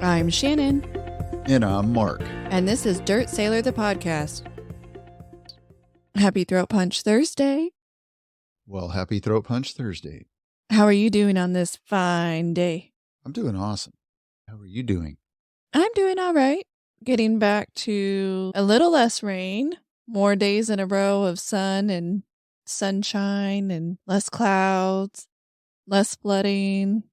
I'm Shannon. And I'm Mark. And this is Dirt Sailor, the podcast. Happy Throat Punch Thursday. Well, happy Throat Punch Thursday. How are you doing on this fine day? I'm doing awesome. How are you doing? I'm doing all right. Getting back to a little less rain, more days in a row of sun and sunshine and less clouds, less flooding.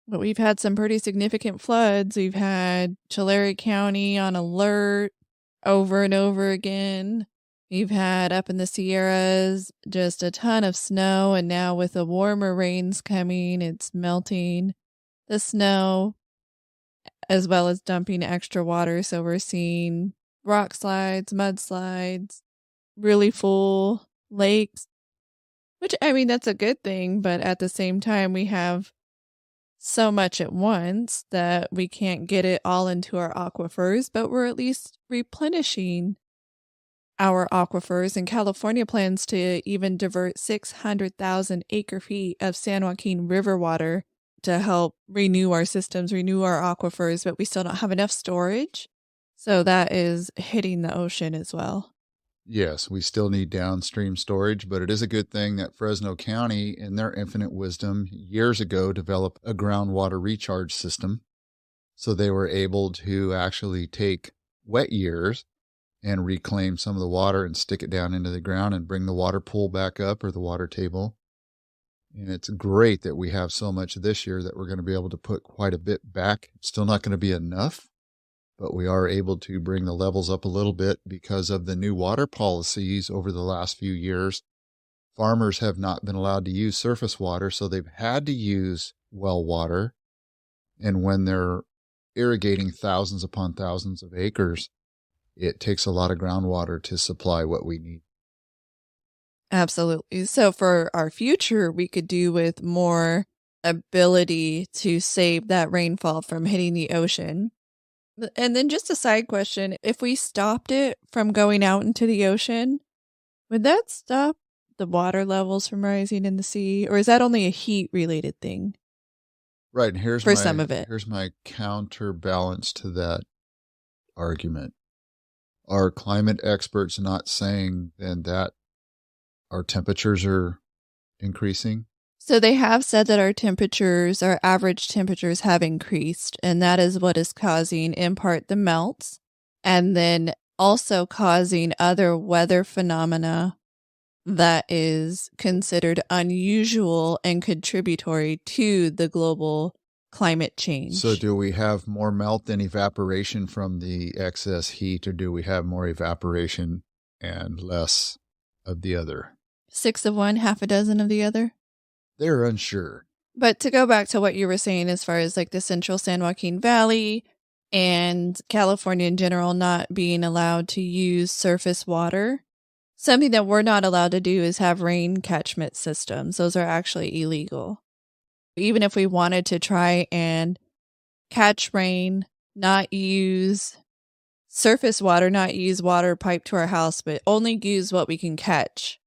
But we've had some pretty significant floods. We've had Tulare County on alert over and over again. We've had up in the Sierras just a ton of snow, and now with the warmer rains coming, it's melting the snow as well as dumping extra water. So we're seeing rock slides, mudslides, really full lakes, which, I mean, that's a good thing. But at the same time, we have so much at once that we can't get it all into our aquifers, but we're at least replenishing our aquifers. And California plans to even divert 600,000 acre feet of San Joaquin River water to help renew our systems, renew our aquifers, but we still don't have enough storage. So that is hitting the ocean as well. Yes, we still need downstream storage, but it is a good thing that Fresno County, in their infinite wisdom, years ago developed a groundwater recharge system. So they were able to actually take wet years and reclaim some of the water and stick it down into the ground and bring the water pool back up, or the water table. And it's great that we have so much this year that we're going to be able to put quite a bit back. It's still not going to be enough, but we are able to bring the levels up a little bit because of the new water policies over the last few years. Farmers have not been allowed to use surface water, so they've had to use well water. And when they're irrigating thousands upon thousands of acres, it takes a lot of groundwater to supply what we need. Absolutely. So for our future, we could do with more ability to save that rainfall from hitting the ocean. And then just a side question, if we stopped it from going out into the ocean, would that stop the water levels from rising in the sea? Or is that only a heat-related thing? Right, and some of it. Here's my counterbalance to that argument. Are climate experts not saying then that our temperatures are increasing? So they have said that our average temperatures have increased, and that is what is causing, in part, the melts, and then also causing other weather phenomena that is considered unusual and contributory to the global climate change. So do we have more melt than evaporation from the excess heat, or do we have more evaporation and less of the other? 6 of one, half a dozen of the other? They're unsure. But to go back to what you were saying as far as like the central San Joaquin Valley and California in general not being allowed to use surface water, something that we're not allowed to do is have rain catchment systems. Those are actually illegal. Even if we wanted to try and catch rain, not use surface water, not use water piped to our house, but only use what we can catch,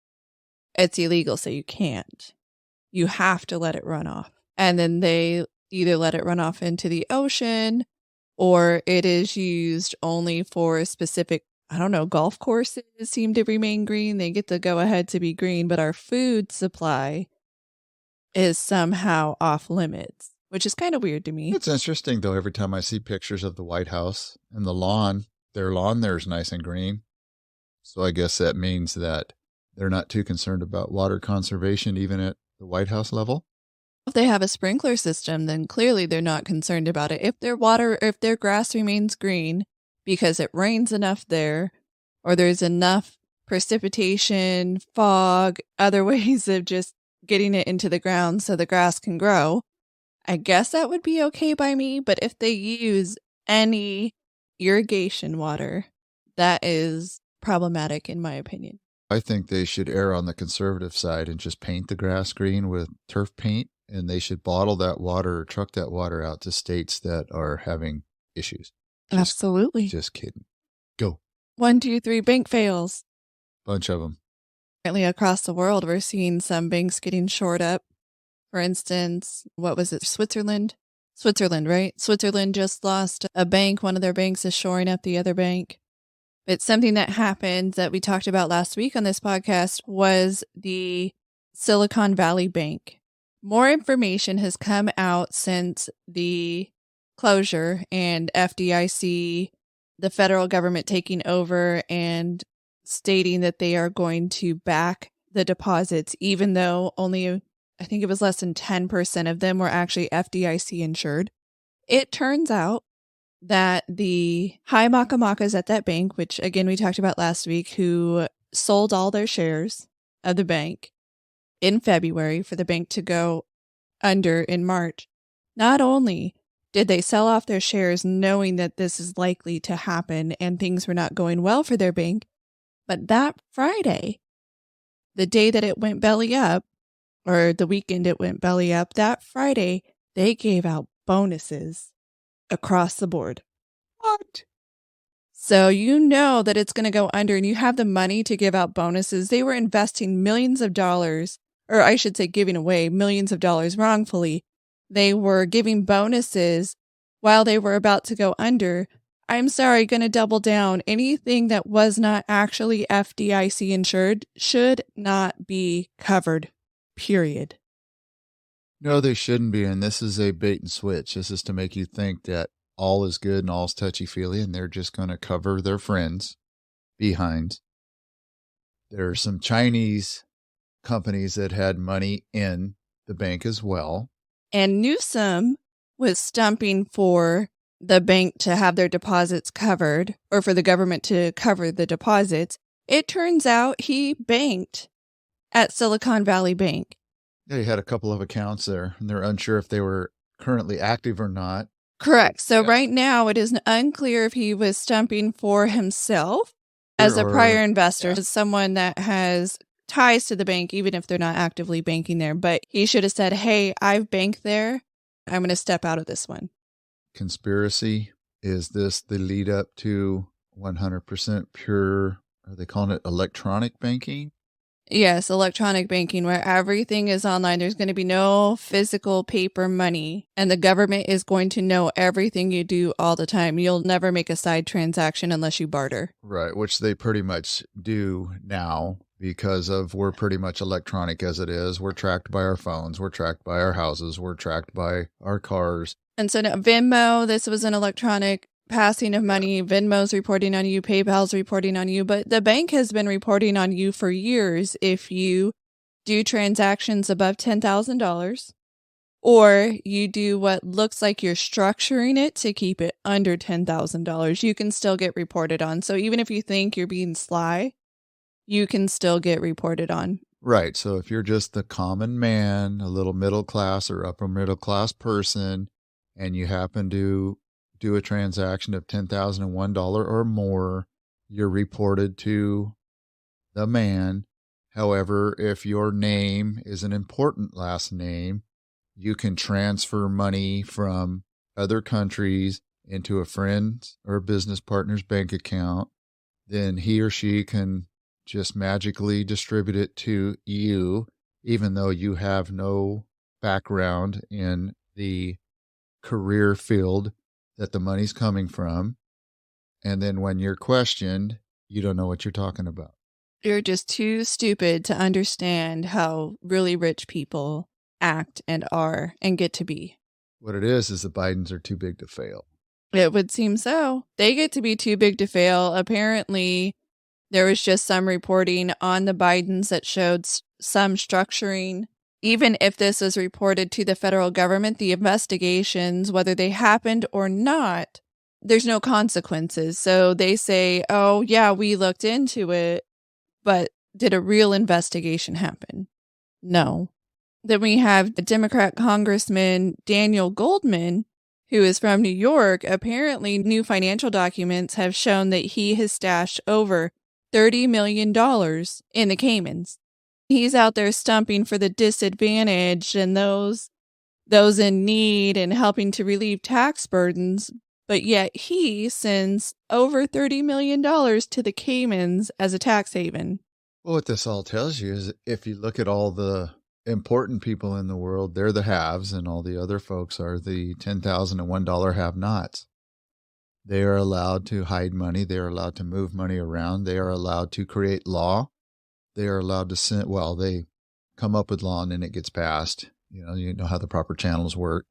it's illegal, so you can't. You have to let it run off. And then they either let it run off into the ocean, or it is used only for specific, golf courses seem to remain green. They get the go ahead to be green, but our food supply is somehow off limits, which is kind of weird to me. It's interesting, though, every time I see pictures of the White House and the lawn, their lawn there is nice and green. So I guess that means that they're not too concerned about water conservation, even at the White House level. If they have a sprinkler system, then clearly they're not concerned about it. If their grass remains green because it rains enough there, or there's enough precipitation, fog, other ways of just getting it into the ground so the grass can grow, I guess that would be okay by me. But if they use any irrigation water, that is problematic in my opinion. I think they should err on the conservative side and just paint the grass green with turf paint, and they should bottle that water or truck that water out to states that are having issues. Absolutely. Just kidding. Go. 1, 2, 3 bank fails. Bunch of them. Currently across the world, we're seeing some banks getting shored up. For instance, what was it? Switzerland Switzerland, right? Switzerland just lost a bank. One of their banks is shoring up the other bank. It's something that happened that we talked about last week on this podcast was the Silicon Valley Bank. More information has come out since the closure and FDIC, the federal government taking over and stating that they are going to back the deposits, even though only, I think it was less than 10% of them were actually FDIC insured. It turns out that the high makamakas at that bank, which again we talked about last week, who sold all their shares of the bank in February for the bank to go under in March, not only did they sell off their shares knowing that this is likely to happen and things were not going well for their bank, but that Friday, the day that it went belly up, or the weekend it went belly up, that Friday, they gave out bonuses across the board. What? So you know that it's going to go under and you have the money to give out bonuses. They were investing millions of dollars, or I should say giving away millions of dollars wrongfully. They were giving bonuses while they were about to go under. I'm sorry, going to double down. Anything that was not actually FDIC insured should not be covered, period. No, they shouldn't be. And this is a bait and switch. This is to make you think that all is good and all's touchy-feely, and they're just going to cover their friends behind. There are some Chinese companies that had money in the bank as well. And Newsom was stumping for the bank to have their deposits covered, or for the government to cover the deposits. It turns out he banked at Silicon Valley Bank. Yeah, he had a couple of accounts there, and they're unsure if they were currently active or not. Correct. So right now it is unclear if he was stumping for himself as a prior investor, as someone that has ties to the bank, even if they're not actively banking there. But he should have said, hey, I've banked there. I'm going to step out of this one. Conspiracy. Is this the lead up to 100% pure, are they calling it electronic banking? Yes, electronic banking, where everything is online. There's going to be no physical paper money, and the government is going to know everything you do all the time. You'll never make a side transaction unless you barter. Right, which they pretty much do now because of we're pretty much electronic as it is. We're tracked by our phones. We're tracked by our houses. We're tracked by our cars. And so now Venmo, this was an electronic passing of money. Venmo's reporting on you, PayPal's reporting on you, but the bank has been reporting on you for years if you do transactions above $10,000 or you do what looks like you're structuring it to keep it under $10,000, you can still get reported on. So even if you think you're being sly, you can still get reported on. Right. So if you're just the common man, a little middle class or upper middle class person, and you happen to do a transaction of $10,001 or more, you're reported to the man. However, if your name is an important last name, you can transfer money from other countries into a friend's or business partner's bank account. Then he or she can just magically distribute it to you, even though you have no background in the career field that the money's coming from. And then when you're questioned, you don't know what you're talking about. You're just too stupid to understand how really rich people act and are and get to be. What it is the Bidens are too big to fail. It would seem so. They get to be too big to fail. Apparently, there was just some reporting on the Bidens that showed some structuring. Even if this was reported to the federal government, the investigations, whether they happened or not, there's no consequences. So they say, oh, yeah, we looked into it, but did a real investigation happen? No. Then we have Democrat Congressman Daniel Goldman, who is from New York. Apparently, new financial documents have shown that he has stashed over $30 million in the Caymans. He's out there stumping for the disadvantaged and those in need and helping to relieve tax burdens, but yet he sends over $30 million to the Caymans as a tax haven. Well, what this all tells you is if you look at all the important people in the world, they're the haves, and all the other folks are the $10,001 have-nots. They are allowed to hide money. They are allowed to move money around. They are allowed to create law. They are allowed to send, well, they come up with law and then it gets passed. You know how the proper channels work.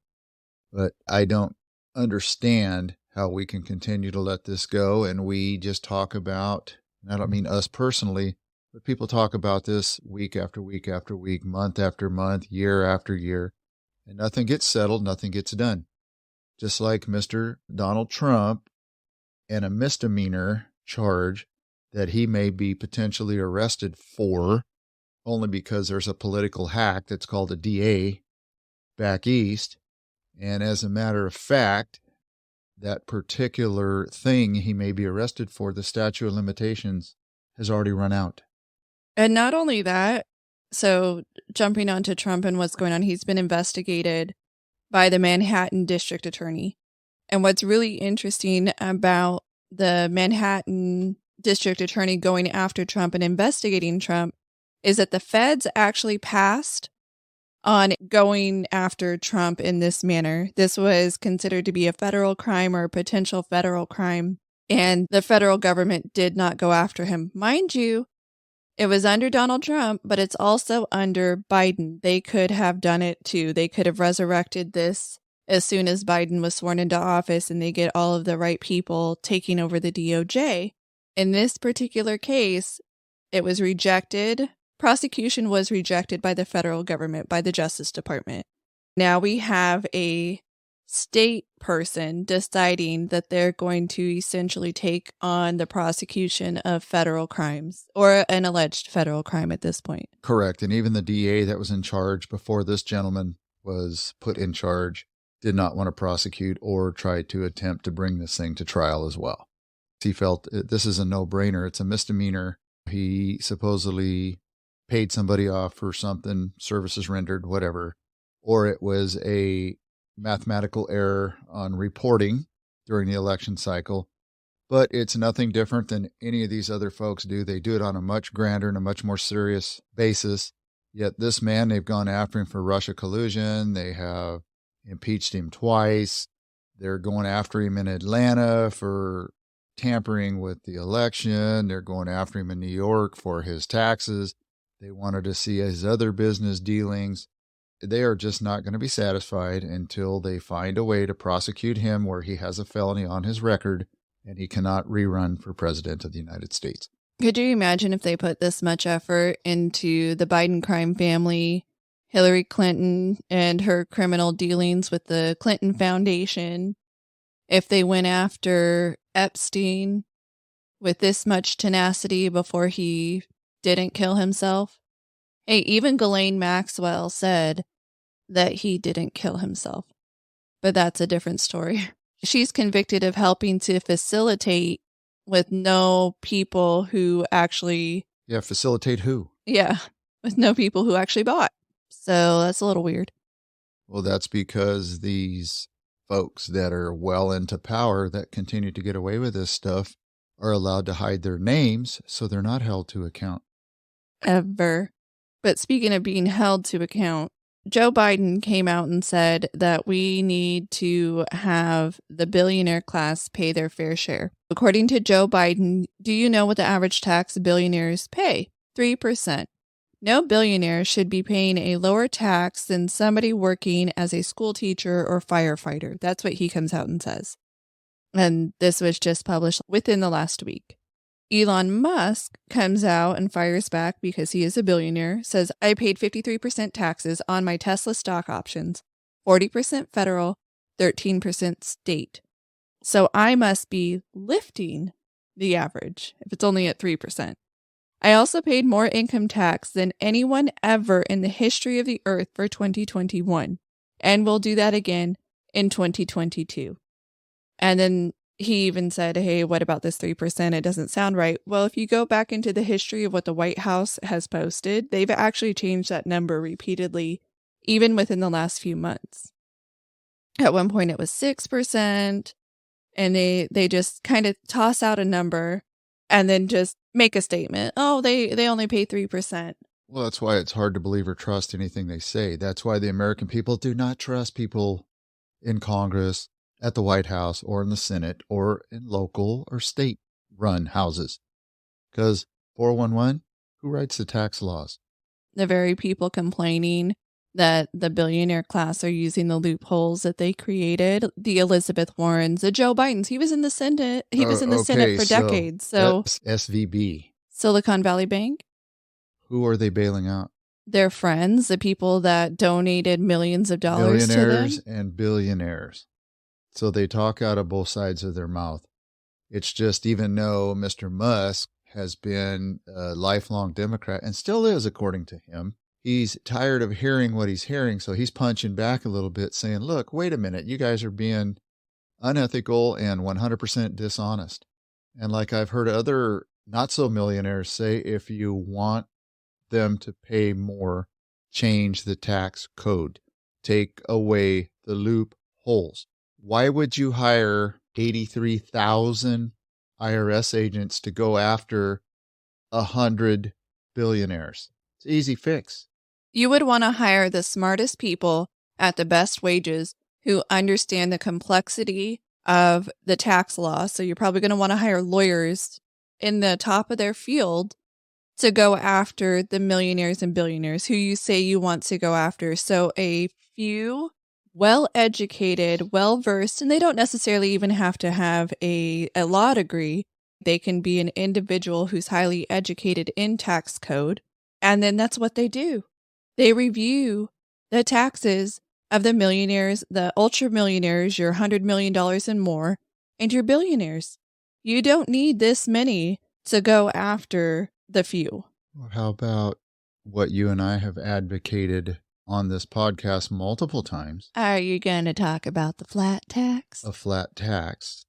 But I don't understand how we can continue to let this go. And we just talk about, and I don't mean us personally, but people talk about this week after week after week, month after month, year after year, and nothing gets settled, nothing gets done. Just like Mr. Donald Trump and a misdemeanor charge that he may be potentially arrested for only because there's a political hack that's called a DA back east. And as a matter of fact, that particular thing he may be arrested for, the statute of limitations has already run out. And not only that, so jumping onto Trump and what's going on, he's been investigated by the Manhattan District Attorney. And what's really interesting about the Manhattan District Attorney going after Trump and investigating Trump is that the feds actually passed on going after Trump in this manner. This was considered to be a federal crime or a potential federal crime, and the federal government did not go after him. Mind you, it was under Donald Trump, but it's also under Biden. They could have done it too. They could have resurrected this as soon as Biden was sworn into office and they get all of the right people taking over the DOJ. In this particular case, it was rejected. Prosecution was rejected by the federal government, by the Justice Department. Now we have a state person deciding that they're going to essentially take on the prosecution of federal crimes, or an alleged federal crime at this point. Correct. And even the DA that was in charge before this gentleman was put in charge did not want to prosecute or try to attempt to bring this thing to trial as well. He felt this is a no-brainer. It's a misdemeanor. He supposedly paid somebody off for something, services rendered, whatever, or it was a mathematical error on reporting during the election cycle. But it's nothing different than any of these other folks do. They do it on a much grander and a much more serious basis. Yet this man, they've gone after him for Russia collusion. They have impeached him twice. They're going after him in Atlanta for tampering with the election. They're going after him in New York for his taxes. They wanted to see his other business dealings. They are just not going to be satisfied until they find a way to prosecute him where he has a felony on his record and he cannot rerun for president of the United States. Could you imagine if they put this much effort into the Biden crime family, Hillary Clinton and her criminal dealings with the Clinton Foundation, if they went after Epstein with this much tenacity before he didn't kill himself? Hey, even Ghislaine Maxwell said that he didn't kill himself. But that's a different story. She's convicted of helping to facilitate with no people who actually... Yeah, facilitate who? Yeah, with no people who actually bought. So that's a little weird. Well, that's because these folks that are well into power that continue to get away with this stuff are allowed to hide their names, so they're not held to account. Ever. But speaking of being held to account, Joe Biden came out and said that we need to have the billionaire class pay their fair share. According to Joe Biden, do you know what the average tax billionaires pay? 3%. No billionaire should be paying a lower tax than somebody working as a school teacher or firefighter. That's what he comes out and says. And this was just published within the last week. Elon Musk comes out and fires back because he is a billionaire, says, I paid 53% taxes on my Tesla stock options, 40% federal, 13% state. So I must be lifting the average if it's only at 3%. I also paid more income tax than anyone ever in the history of the earth for 2021, and we'll do that again in 2022. And then he even said, hey, what about this 3%? It doesn't sound right. Well, if you go back into the history of what the White House has posted, they've actually changed that number repeatedly, even within the last few months. At one point, it was 6%, and they just kind of toss out a number and then just make a statement. Oh, they only pay 3%. Well, that's why it's hard to believe or trust anything they say. That's why the American people do not trust people in Congress, at the White House, or in the Senate, or in local or state run houses. Because 411, who writes the tax laws? The very people complaining that the billionaire class are using the loopholes that they created. The Elizabeth Warrens, the Joe Bidens. He was in the Senate. He was in the Senate Okay, for so decades. So SVB, Silicon Valley Bank, who are they bailing out? their friends, the people that donated millions of dollars to them. Millionaires and billionaires. So they talk out of both sides of their mouth. It's just, even though Mr. Musk has been a lifelong Democrat and still is, according to him, he's tired of hearing what he's hearing. So he's punching back a little bit, saying, look, wait a minute, you guys are being unethical and 100% dishonest. And like I've heard other not so millionaires say, if you want them to pay more, change the tax code, take away the loopholes. Why would you hire 83,000 IRS agents to go after 100 billionaires? It's an easy fix. You would want to hire the smartest people at the best wages who understand the complexity of the tax law. So you're probably going to want to hire lawyers in the top of their field to go after the millionaires and billionaires who you say you want to go after. So a few well-educated, well-versed, and they don't necessarily even have to have a law degree. They can be an individual who's highly educated in tax code. And then that's what they do. They review the taxes of the millionaires, the ultra millionaires, your $100 million and more, and your billionaires. You don't need this many to go after the few. Well, how about what you and I have advocated on this podcast multiple times? Are you going to talk about the flat tax? A flat tax,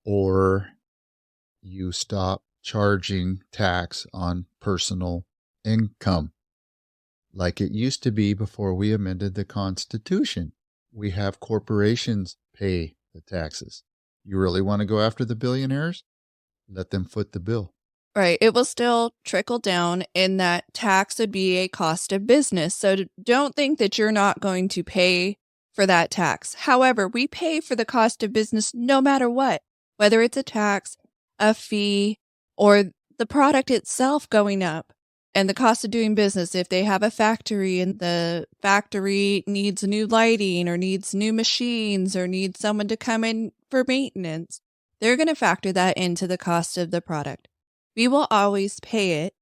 or you stop charging tax on personal income like it used to be before we amended the Constitution. We have corporations pay the taxes. You really want to go after the billionaires? Let them foot the bill. Right. It will still trickle down in that tax would be a cost of business. So don't think that you're not going to pay for that tax. However, we pay for the cost of business no matter what, whether it's a tax, a fee, or the product itself going up and the cost of doing business. If they have a factory and the factory needs new lighting or needs new machines or needs someone to come in for maintenance, they're going to factor that into the cost of the product. We will always pay it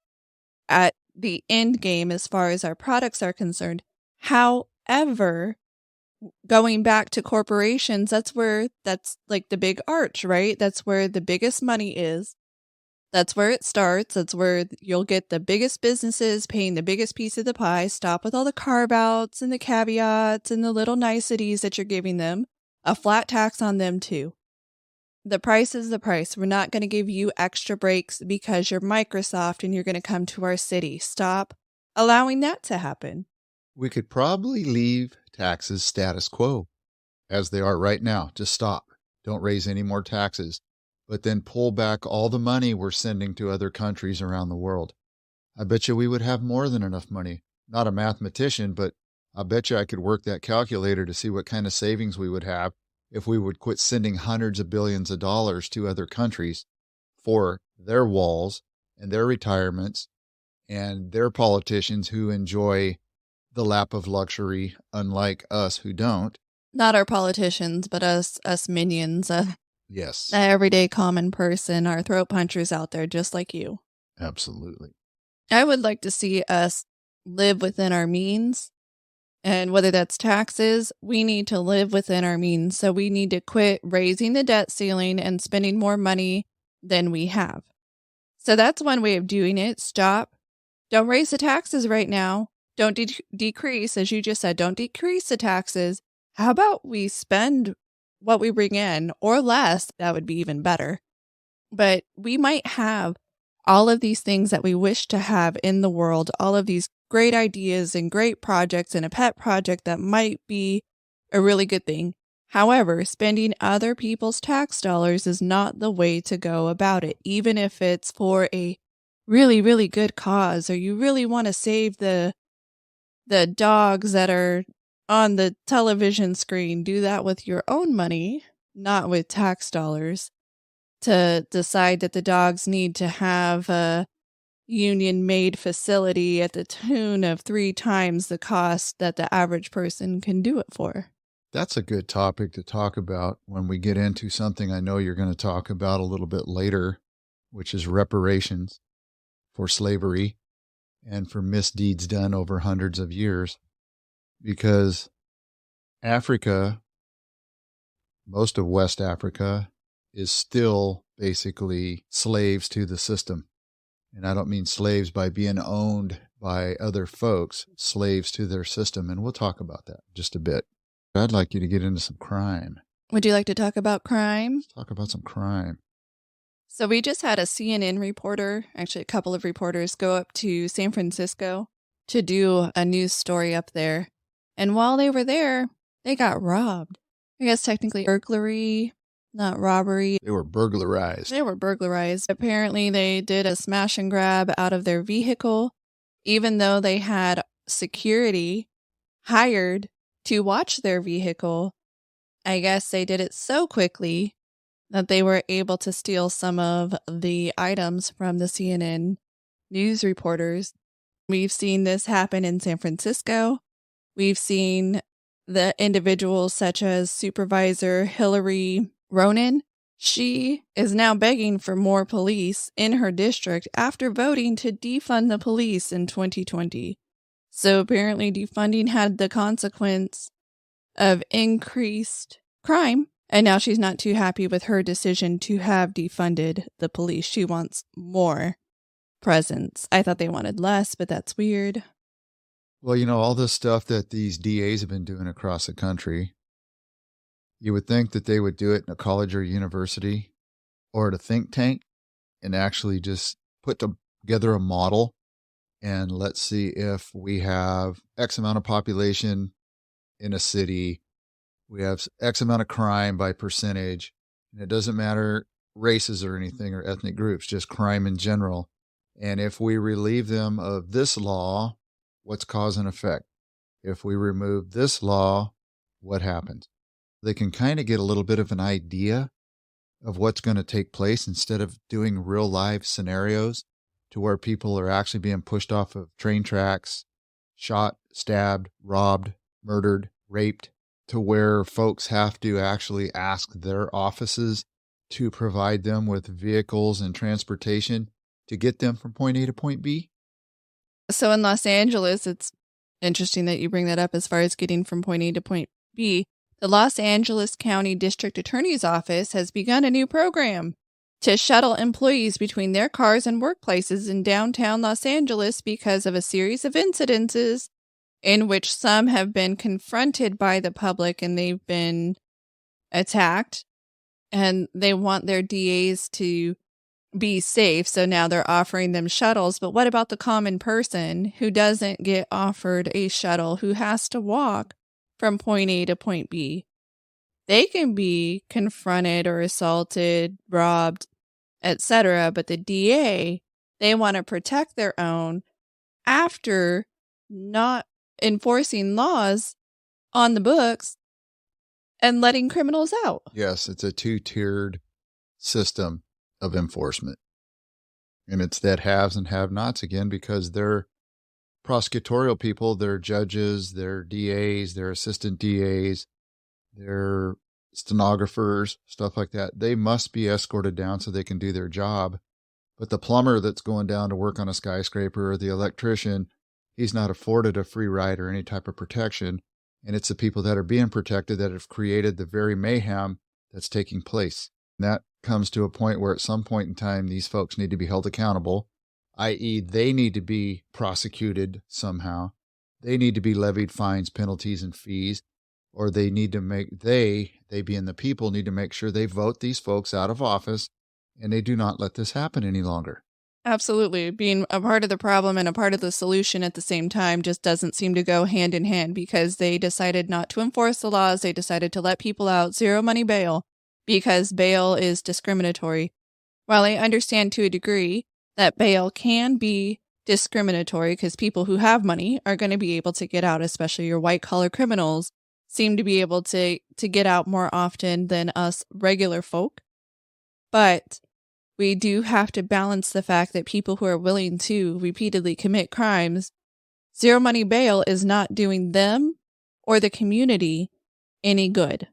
at the end game as far as our products are concerned. However, going back to corporations, that's like the big arch, right? That's where the biggest money is. That's where it starts. That's where you'll get the biggest businesses paying the biggest piece of the pie. Stop with all the carve-outs and the caveats and the little niceties that you're giving them. A flat tax on them too. The price is the price. We're not going to give you extra breaks because you're Microsoft and you're going to come to our city. Stop allowing that to happen. We could probably leave taxes status quo as they are right now. Just stop. Don't raise any more taxes, but then pull back all the money we're sending to other countries around the world. I bet you we would have more than enough money. Not a mathematician, but I bet you I could work that calculator to see what kind of savings we would have if we would quit sending hundreds of billions of dollars to other countries for their walls and their retirements and their politicians who enjoy the lap of luxury, unlike us who don't. Not our politicians, but us minions. Yes. The everyday common person, our throat punchers out there just like you. Absolutely. I would like to see us live within our means. And whether that's taxes, we need to live within our means. So we need to quit raising the debt ceiling and spending more money than we have. So that's one way of doing it. Stop. Don't raise the taxes right now. Don't decrease, as you just said, don't decrease the taxes. How about we spend what we bring in or less? That would be even better. But we might have all of these things that we wish to have in the world, all of these great ideas and great projects and a pet project that might be a really good thing. However, spending other people's tax dollars is not the way to go about it, even if it's for a really, really good cause, or you really want to save the dogs that are on the television screen, do that with your own money, not with tax dollars, to decide that the dogs need to have a union-made facility at the tune of 3 times the cost that the average person can do it for. That's a good topic to talk about when we get into something I know you're going to talk about a little bit later, which is reparations for slavery and for misdeeds done over hundreds of years. Because Africa, most of West Africa, is still basically slaves to the system. And I don't mean slaves by being owned by other folks, slaves to their system. And we'll talk about that in just a bit. I'd like you to get into some crime. Would you like to talk about crime? Let's talk about some crime. So we just had a CNN reporter, actually a couple of reporters, go up to San Francisco to do a news story up there. And while they were there, they got robbed. I guess technically burglary, not robbery. They were burglarized. They were burglarized. Apparently they did a smash and grab out of their vehicle, even though they had security hired to watch their vehicle. I guess they did it so quickly that they were able to steal some of the items from the CNN news reporters. We've seen this happen in San Francisco. We've seen the individuals such as Supervisor Hillary Ronan. She is now begging for more police in her district after voting to defund the police in 2020. So apparently defunding had the consequence of increased crime. And now she's not too happy with her decision to have defunded the police. She wants more presence. I thought they wanted less, but that's weird. Well, you know, all this stuff that these DAs have been doing across the country, you would think that they would do it in a college or university or at a think tank and actually just put together a model and let's see if we have X amount of population in a city. We have X amount of crime by percentage, and it doesn't matter races or anything or ethnic groups, just crime in general. And if we relieve them of this law, what's cause and effect? If we remove this law, what happens? They can kind of get a little bit of an idea of what's going to take place instead of doing real live scenarios to where people are actually being pushed off of train tracks, shot, stabbed, robbed, murdered, raped, to where folks have to actually ask their offices to provide them with vehicles and transportation to get them from point A to point B. So in Los Angeles, it's interesting that you bring that up as far as getting from point A to point B. The Los Angeles County District Attorney's Office has begun a new program to shuttle employees between their cars and workplaces in downtown Los Angeles because of a series of incidences in which some have been confronted by the public and they've been attacked, and they want their DAs to be safe. So now they're offering them shuttles. But what about the common person who doesn't get offered a shuttle, who has to walk from point A to point B? They can be confronted or assaulted, robbed, etc. But the DA, they want to protect their own after not enforcing laws on the books and letting criminals out. Yes, it's a two-tiered system of enforcement. And it's that haves and have-nots again, because they're prosecutorial people, they're judges, they're DAs, they're assistant DAs, they're stenographers, stuff like that. They must be escorted down so they can do their job. But the plumber that's going down to work on a skyscraper or the electrician, he's not afforded a free ride or any type of protection. And it's the people that are being protected that have created the very mayhem that's taking place. And that comes to a point where at some point in time, these folks need to be held accountable, i.e. they need to be prosecuted somehow. They need to be levied fines, penalties, and fees, or they need to make, they being the people, need to make sure they vote these folks out of office and they do not let this happen any longer. Absolutely. Being a part of the problem and a part of the solution at the same time just doesn't seem to go hand in hand, because they decided not to enforce the laws. They decided to let people out, zero money bail, because bail is discriminatory. While I understand to a degree that bail can be discriminatory because people who have money are going to be able to get out, especially your white-collar criminals seem to be able to get out more often than us regular folk. But we do have to balance the fact that people who are willing to repeatedly commit crimes, zero money bail is not doing them or the community any good.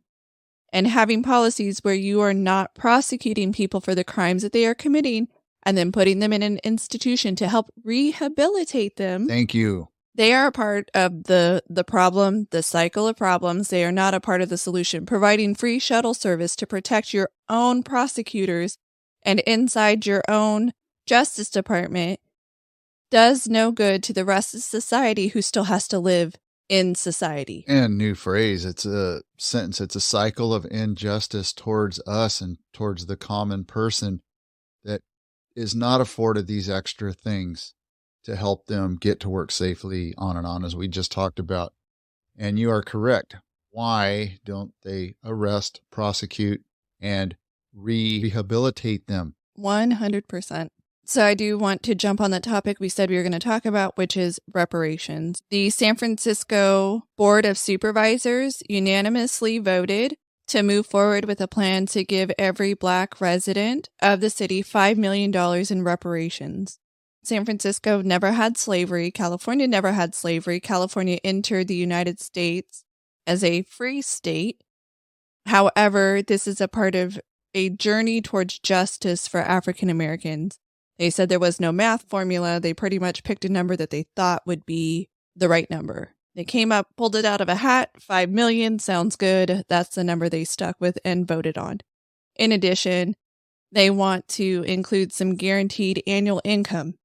And having policies where you are not prosecuting people for the crimes that they are committing and then putting them in an institution to help rehabilitate them. Thank you. They are a part of the problem, the cycle of problems. They are not a part of the solution. Providing free shuttle service to protect your own prosecutors and inside your own Justice Department does no good to the rest of society who still has to live in society. And new phrase, it's a sentence, it's a cycle of injustice towards us and towards the common person that is not afforded these extra things to help them get to work safely, on and on, as we just talked about. And you are correct. Why don't they arrest, prosecute, and rehabilitate them? 100%. So I do want to jump on the topic we said we were going to talk about, which is reparations. The San Francisco Board of Supervisors unanimously voted to move forward with a plan to give every Black resident of the city $5 million in reparations. San Francisco never had slavery. California never had slavery. California entered the United States as a free state. However, this is a part of a journey towards justice for African Americans. They said there was no math formula. They pretty much picked a number that they thought would be the right number. They came up, pulled it out of a hat. 5 million sounds good. That's the number they stuck with and voted on. In addition, they want to include some guaranteed annual income,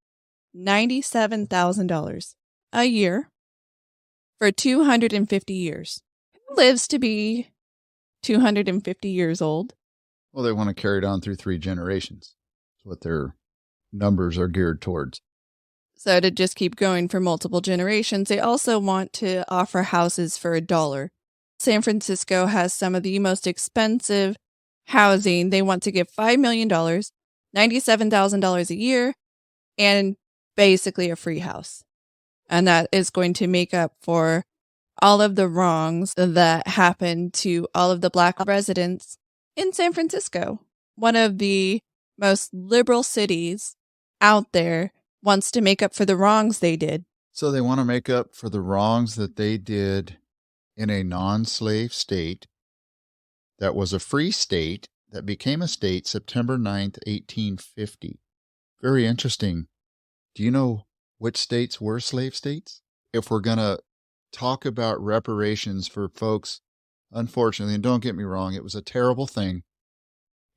$97,000 a year for 250 years. Who lives to be 250 years old? Well, they want to carry it on through 3 generations. That's what their numbers are geared towards. So to just keep going for multiple generations, they also want to offer houses for $1. San Francisco has some of the most expensive housing. They want to give $5 million, $97,000 a year, and basically a free house. And that is going to make up for all of the wrongs that happened to all of the Black residents in San Francisco. One of the most liberal cities out there wants to make up for the wrongs they did. So they want to make up for the wrongs that they did in a non-slave state that was a free state that became a state September 9th, 1850. Very interesting. Do you know which states were slave states? If we're going to talk about reparations for folks, unfortunately, and don't get me wrong, it was a terrible thing.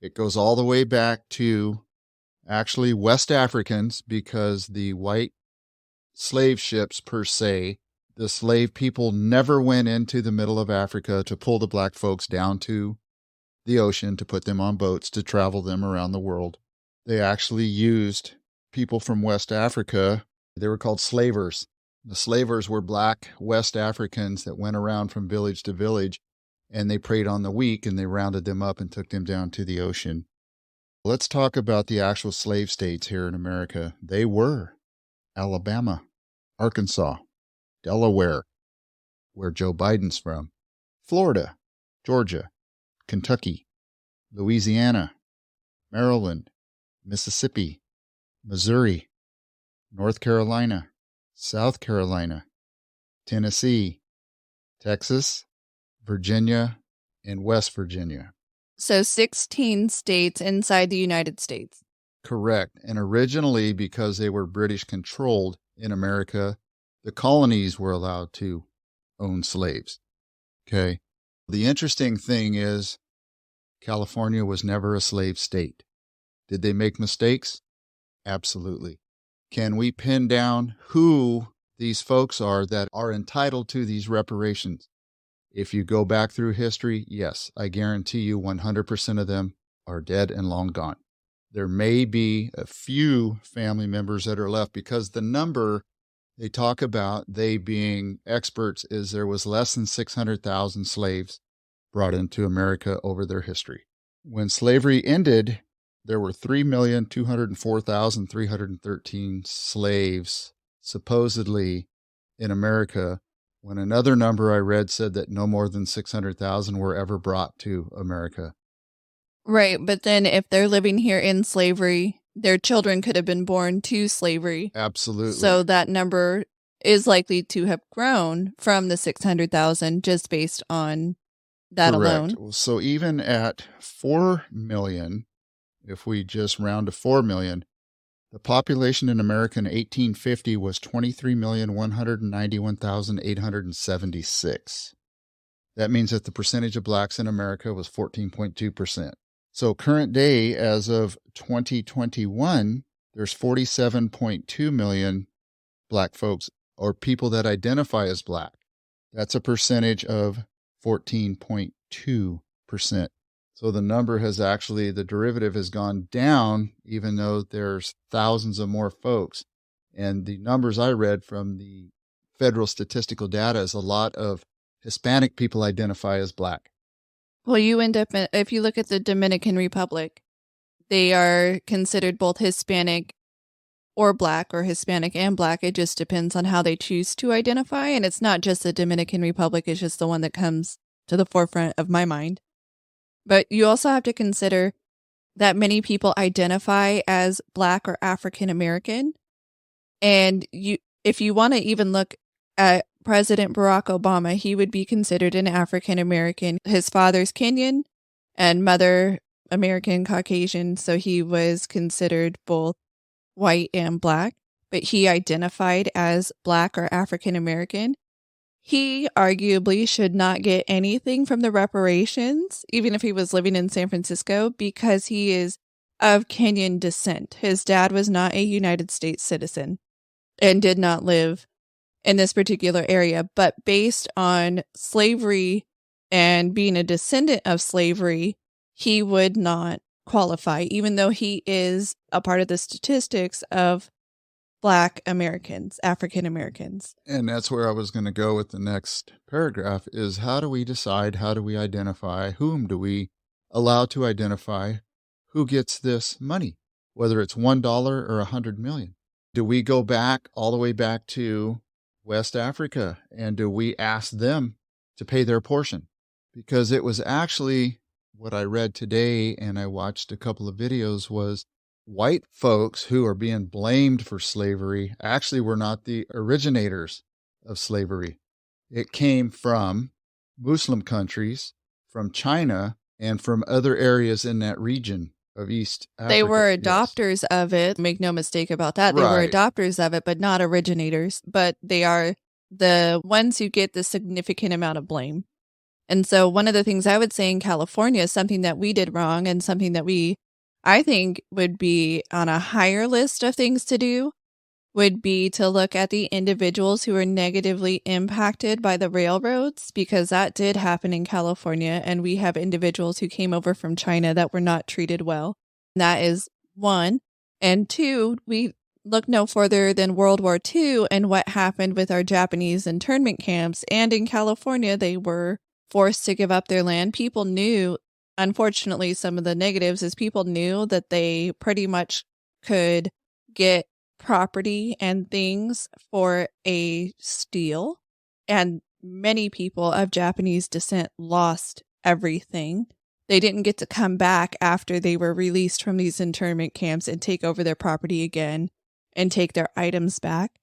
It goes all the way back to actually West Africans, because the white slave ships per se, the slave people never went into the middle of Africa to pull the Black folks down to the ocean to put them on boats to travel them around the world. They actually used people from West Africa. They were called slavers. The slavers were Black West Africans that went around from village to village, and they preyed on the weak, and they rounded them up and took them down to the ocean. Let's talk about the actual slave states here in America. They were Alabama, Arkansas, Delaware, where Joe Biden's from, Florida, Georgia, Kentucky, Louisiana, Maryland, Mississippi, Missouri, North Carolina, South Carolina, Tennessee, Texas, Virginia, and West Virginia. So 16 states inside the United States. Correct. And originally, because they were British controlled in America, the colonies were allowed to own slaves. Okay. The interesting thing is California was never a slave state. Did they make mistakes? Absolutely. Can we pin down who these folks are that are entitled to these reparations? If you go back through history, yes, I guarantee you 100% of them are dead and long gone. There may be a few family members that are left, because the number they talk about, they being experts, is there was less than 600,000 slaves brought into America over their history. When slavery ended there were 3,204,313 slaves supposedly in America, when another number I read said that no more than 600,000 were ever brought to America. Right, but then if they're living here in slavery, their children could have been born to slavery. Absolutely. So that number is likely to have grown from the 600,000 just based on that Correct. alone. So even at 4 million, if we just round to 4 million, the population in America in 1850 was 23,191,876. That means that the percentage of blacks in America was 14.2%. So current day, as of 2021, there's 47.2 million black folks or people that identify as black. That's a percentage of 14.2%. So the number has actually, the derivative has gone down, even though there's thousands of more folks. And the numbers I read from the federal statistical data is a lot of Hispanic people identify as black. Well, you end up, if you look at the Dominican Republic, they are considered both Hispanic or black, or Hispanic and black. It just depends on how they choose to identify. And it's not just the Dominican Republic, it's just the one that comes to the forefront of my mind. But you also have to consider that many people identify as black or African American. And if you want to even look at President Barack Obama, he would be considered an African American. His father's Kenyan and mother American Caucasian, so he was considered both white and black, but he identified as black or African American. He arguably should not get anything from the reparations, even if he was living in San Francisco, because he is of Kenyan descent. His dad was not a United States citizen and did not live in this particular area. But based on slavery and being a descendant of slavery, he would not qualify, even though he is a part of the statistics of Black Americans, African Americans. And that's where I was going to go with the next paragraph is how do we decide, how do we identify, whom do we allow to identify, who gets this money, whether it's $1 or 100 million? Do we go back all the way back to West Africa and do we ask them to pay their portion? Because it was actually what I read today and I watched a couple of videos was white folks who are being blamed for slavery actually were not the originators of slavery. It came from Muslim countries, from China, and from other areas in that region of East Africa. They were adopters of it. Make no mistake about that. They were adopters of it, but not originators. But they are the ones who get the significant amount of blame. And so one of the things I would say in California, something that we did wrong and something that I think would be on a higher list of things to do, would be to look at the individuals who are negatively impacted by the railroads, because that did happen in California, and we have individuals who came over from China that were not treated well. That is one. And two, we look no further than World War II and what happened with our Japanese internment camps. And in California, they were forced to give up their land. People knew, unfortunately, some of the negatives is people knew that they pretty much could get property and things for a steal. And many people of Japanese descent lost everything. They didn't get to come back after they were released from these internment camps and take over their property again and take their items back.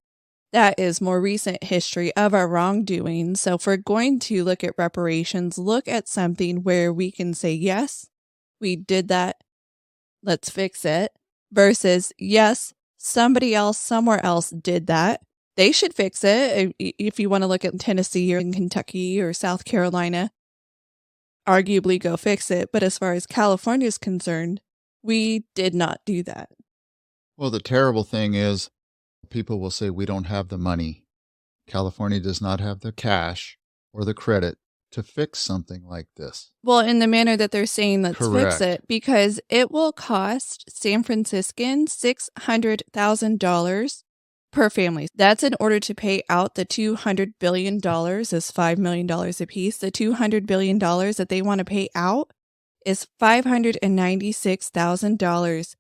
That is more recent history of our wrongdoing. So if we're going to look at reparations, look at something where we can say, yes, we did that, let's fix it, versus, yes, somebody else somewhere else did that, they should fix it. If you want to look at Tennessee or in Kentucky or South Carolina, arguably go fix it. But as far as California is concerned, we did not do that. Well, the terrible thing is people will say we don't have the money. California does not have the cash or the credit to fix something like this. Well, in the manner that they're saying, let's Correct. fix it, because it will cost San Franciscans $600,000 per family. That's in order to pay out the $200 billion, is $5 million a piece. The $200 billion that they want to pay out is $596,000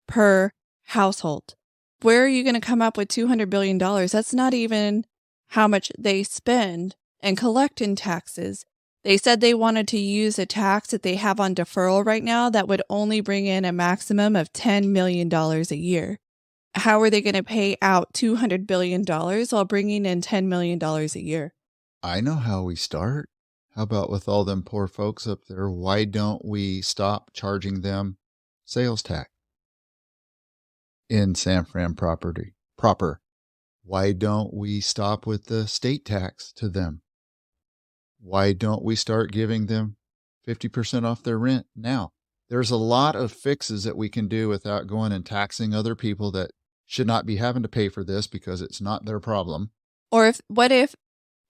per household. Where are you going to come up with $200 billion? That's not even how much they spend and collect in taxes. They said they wanted to use a tax that they have on deferral right now that would only bring in a maximum of $10 million a year. How are they going to pay out $200 billion while bringing in $10 million a year? I know how we start. How about with all them poor folks up there? Why don't we stop charging them sales tax in San Fran proper? Why don't we stop with the state tax to them? Why don't we start giving them 50% off their rent now? There's a lot of fixes that we can do without going and taxing other people that should not be having to pay for this because it's not their problem. Or what if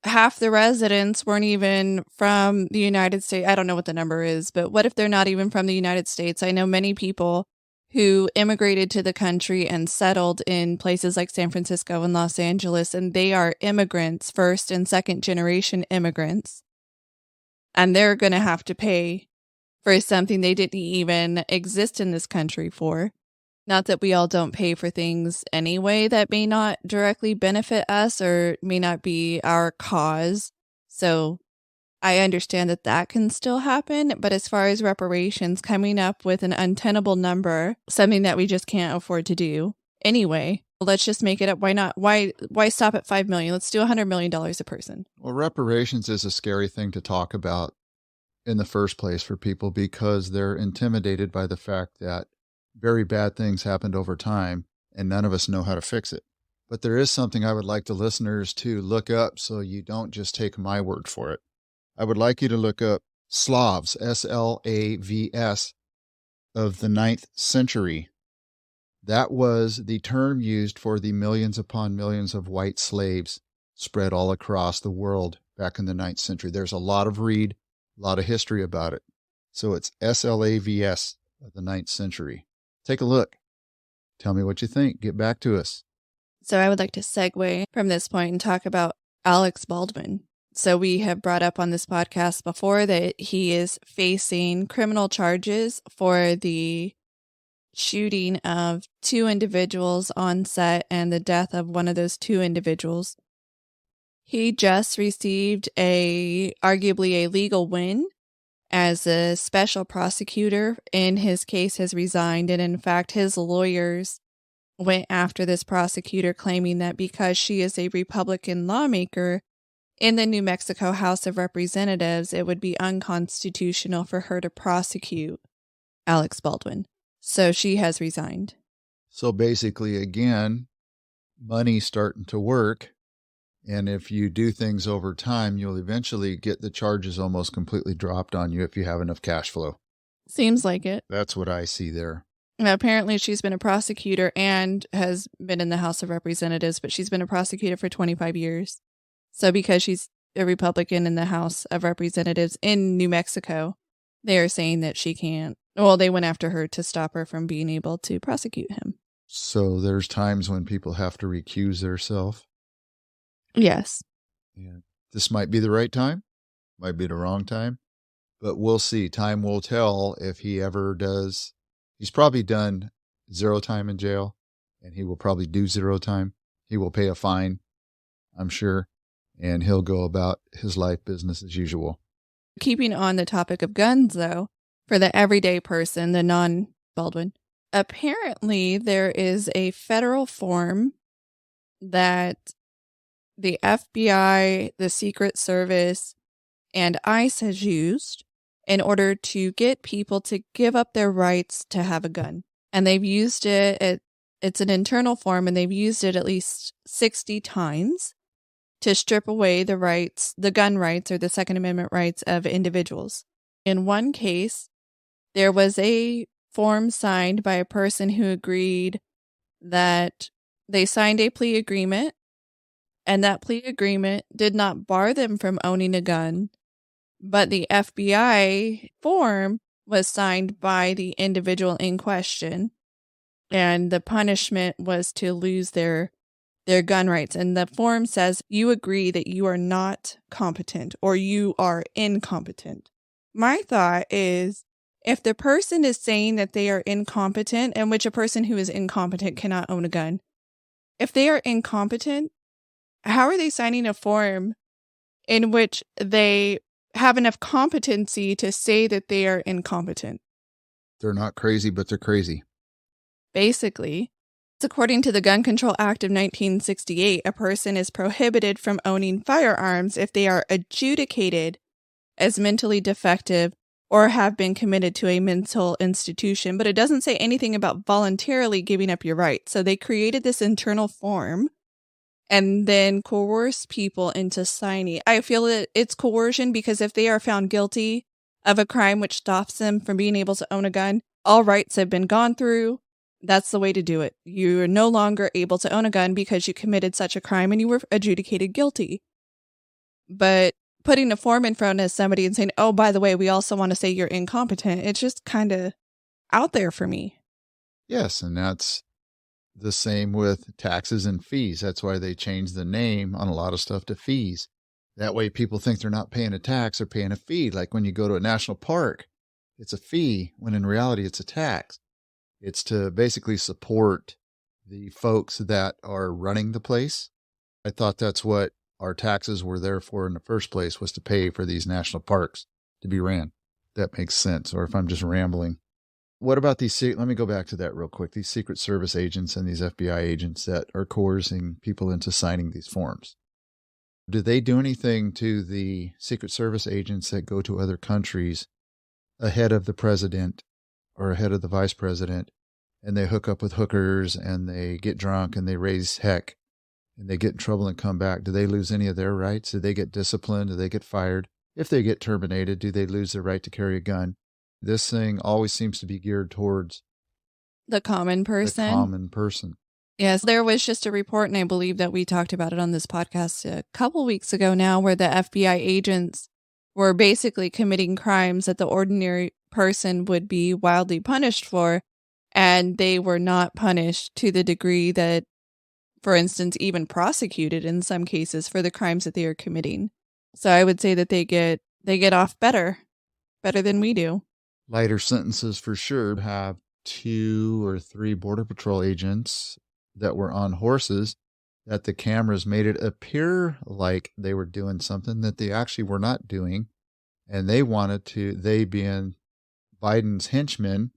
half the residents weren't even from the United States? I don't know what the number is, but what if they're not even from the United States? I know many people who immigrated to the country and settled in places like San Francisco and Los Angeles, and they are immigrants, first and second generation immigrants, and they're going to have to pay for something they didn't even exist in this country for. Not that we all don't pay for things anyway that may not directly benefit us or may not be our cause. So I understand that that can still happen. But as far as reparations, coming up with an untenable number, something that we just can't afford to do anyway, let's just make it up. Why not? Why stop at $5 million? Let's do $100 million a person. Well, reparations is a scary thing to talk about in the first place for people because they're intimidated by the fact that very bad things happened over time and none of us know how to fix it. But there is something I would like the listeners to look up so you don't just take my word for it. I would like you to look up Slavs, Slavs, of the 9th century. That was the term used for the millions upon millions of white slaves spread all across the world back in the 9th century. There's a lot of history about it. So it's Slavs of the 9th century. Take a look. Tell me what you think. Get back to us. So I would like to segue from this point and talk about Alex Baldwin. So we have brought up on this podcast before that he is facing criminal charges for the shooting of 2 individuals on set and the death of one of those 2 individuals. He just received arguably a legal win as a special prosecutor in his case has resigned. And in fact, his lawyers went after this prosecutor claiming that because she is a Republican lawmaker in the New Mexico House of Representatives, it would be unconstitutional for her to prosecute Alex Baldwin. So she has resigned. So basically, again, money's starting to work. And if you do things over time, you'll eventually get the charges almost completely dropped on you if you have enough cash flow. Seems like it. That's what I see there. Apparently, she's been a prosecutor and has been in the House of Representatives, but she's been a prosecutor for 25 years. So because she's a Republican in the House of Representatives in New Mexico, they are saying that she can't. Well, they went after her to stop her from being able to prosecute him. So there's times when people have to recuse themselves. Yes. Yeah. This might be the right time, might be the wrong time, but we'll see. Time will tell if he ever does. He's probably done 0 time in jail, and he will probably do 0 time. He will pay a fine, I'm sure, and he'll go about his life business as usual. Keeping on the topic of guns, though, for the everyday person, the non-Baldwin, apparently there is a federal form that the FBI, the Secret Service, and ICE has used in order to get people to give up their rights to have a gun. And they've used it, it's an internal form, and they've used it at least 60 times to strip away the gun rights or the Second Amendment rights of individuals. In one case, there was a form signed by a person who agreed that they signed a plea agreement, and that plea agreement did not bar them from owning a gun, but the FBI form was signed by the individual in question, and the punishment was to lose their gun rights. And the form says, you agree that you are not competent or you are incompetent. My thought is, If the person is saying that they are incompetent, and which a person who is incompetent cannot own a gun, if they are incompetent, how are they signing a form in which they have enough competency to say that they are incompetent? They're not crazy, but they're crazy. Basically, according to the Gun Control Act of 1968, a person is prohibited from owning firearms if they are adjudicated as mentally defective or have been committed to a mental institution, but it doesn't say anything about voluntarily giving up your rights. So they created this internal form and then coerce people into signing. I feel that it's coercion because if they are found guilty of a crime which stops them from being able to own a gun, all rights have been gone through. That's the way to do it. You're no longer able to own a gun because you committed such a crime and you were adjudicated guilty. But putting a form in front of somebody and saying, oh, by the way, we also want to say you're incompetent, it's just kind of out there for me. Yes, and that's the same with taxes and fees. That's why they changed the name on a lot of stuff to fees. That way people think they're not paying a tax or paying a fee. Like when you go to a national park, it's a fee, when in reality it's a tax. It's to basically support the folks that are running the place. I thought that's what our taxes were there for in the first place, was to pay for these national parks to be ran. That makes sense. Or if I'm just rambling. What about these? Let me go back to that real quick. These Secret Service agents and these FBI agents that are coercing people into signing these forms. Do they do anything to the Secret Service agents that go to other countries ahead of the president or ahead of the vice president, and they hook up with hookers and they get drunk and they raise heck and they get in trouble and come back? Do they lose any of their rights? Do they get disciplined? Do they get fired? If they get terminated, do they lose their right to carry a gun? This thing always seems to be geared towards the common person. The common person. Yes, there was just a report, and I believe that we talked about it on this podcast a couple weeks ago now, where the FBI agents were basically committing crimes that the ordinary person would be wildly punished for, and they were not punished to the degree that, for instance, even prosecuted in some cases for the crimes that they are committing. So I would say that they get off better than we do. Lighter sentences for sure. Have 2 or 3 Border Patrol agents that were on horses that the cameras made it appear like they were doing something that they actually were not doing. And they being Biden's henchmen,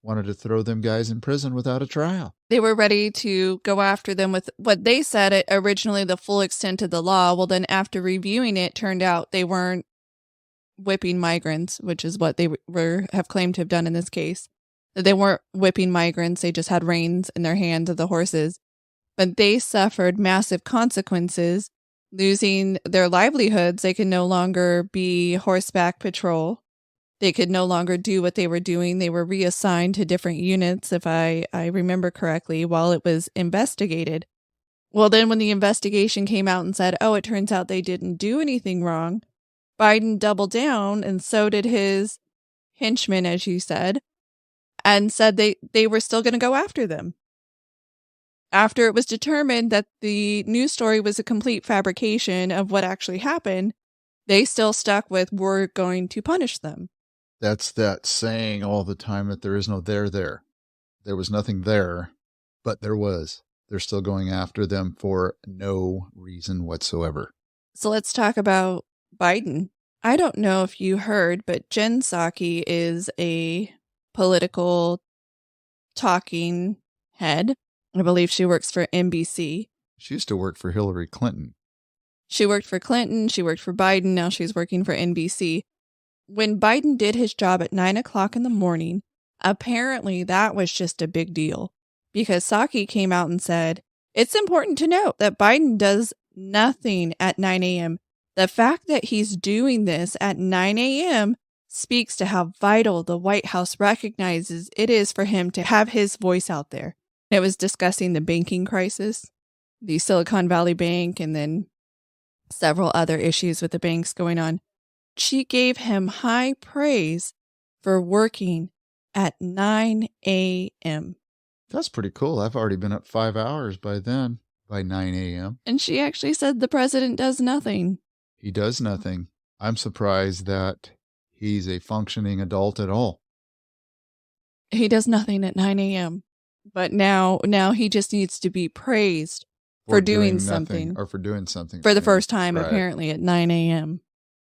wanted to throw them guys in prison without a trial. They were ready to go after them with what they said originally the full extent of the law. Well, then after reviewing it, turned out they weren't whipping migrants, which is what they have claimed to have done in this case. They weren't whipping migrants. They just had reins in their hands of the horses. But they suffered massive consequences, losing their livelihoods. They could no longer be horseback patrol. They could no longer do what they were doing. They were reassigned to different units, if I remember correctly, while it was investigated. Well, then when the investigation came out and said, oh, it turns out they didn't do anything wrong, Biden doubled down, and so did his henchmen, as you said, and said they were still going to go after them. After it was determined that the news story was a complete fabrication of what actually happened, they still stuck with, we're going to punish them. That's that saying all the time that there is no there there. There was nothing there, but there was. They're still going after them for no reason whatsoever. So let's talk about Biden. I don't know if you heard, but Jen Psaki is a political talking head. I believe she works for NBC. She used to work for Hillary Clinton. She worked for Clinton. She worked for Biden. Now she's working for NBC. When Biden did his job at 9 o'clock in the morning, apparently that was just a big deal, because Psaki came out and said, it's important to note that Biden does nothing at 9 a.m. The fact that he's doing this at 9 a.m. speaks to how vital the White House recognizes it is for him to have his voice out there. It was discussing the banking crisis, the Silicon Valley Bank, and then several other issues with the banks going on. She gave him high praise for working at 9 a.m. That's pretty cool. I've already been up 5 hours by then, by 9 a.m. And she actually said the president does nothing. He does nothing. I'm surprised that he's a functioning adult at all. He does nothing at 9 a.m. But now he just needs to be praised for doing something. Or for doing something. For the first time, Right. apparently, at 9 a.m.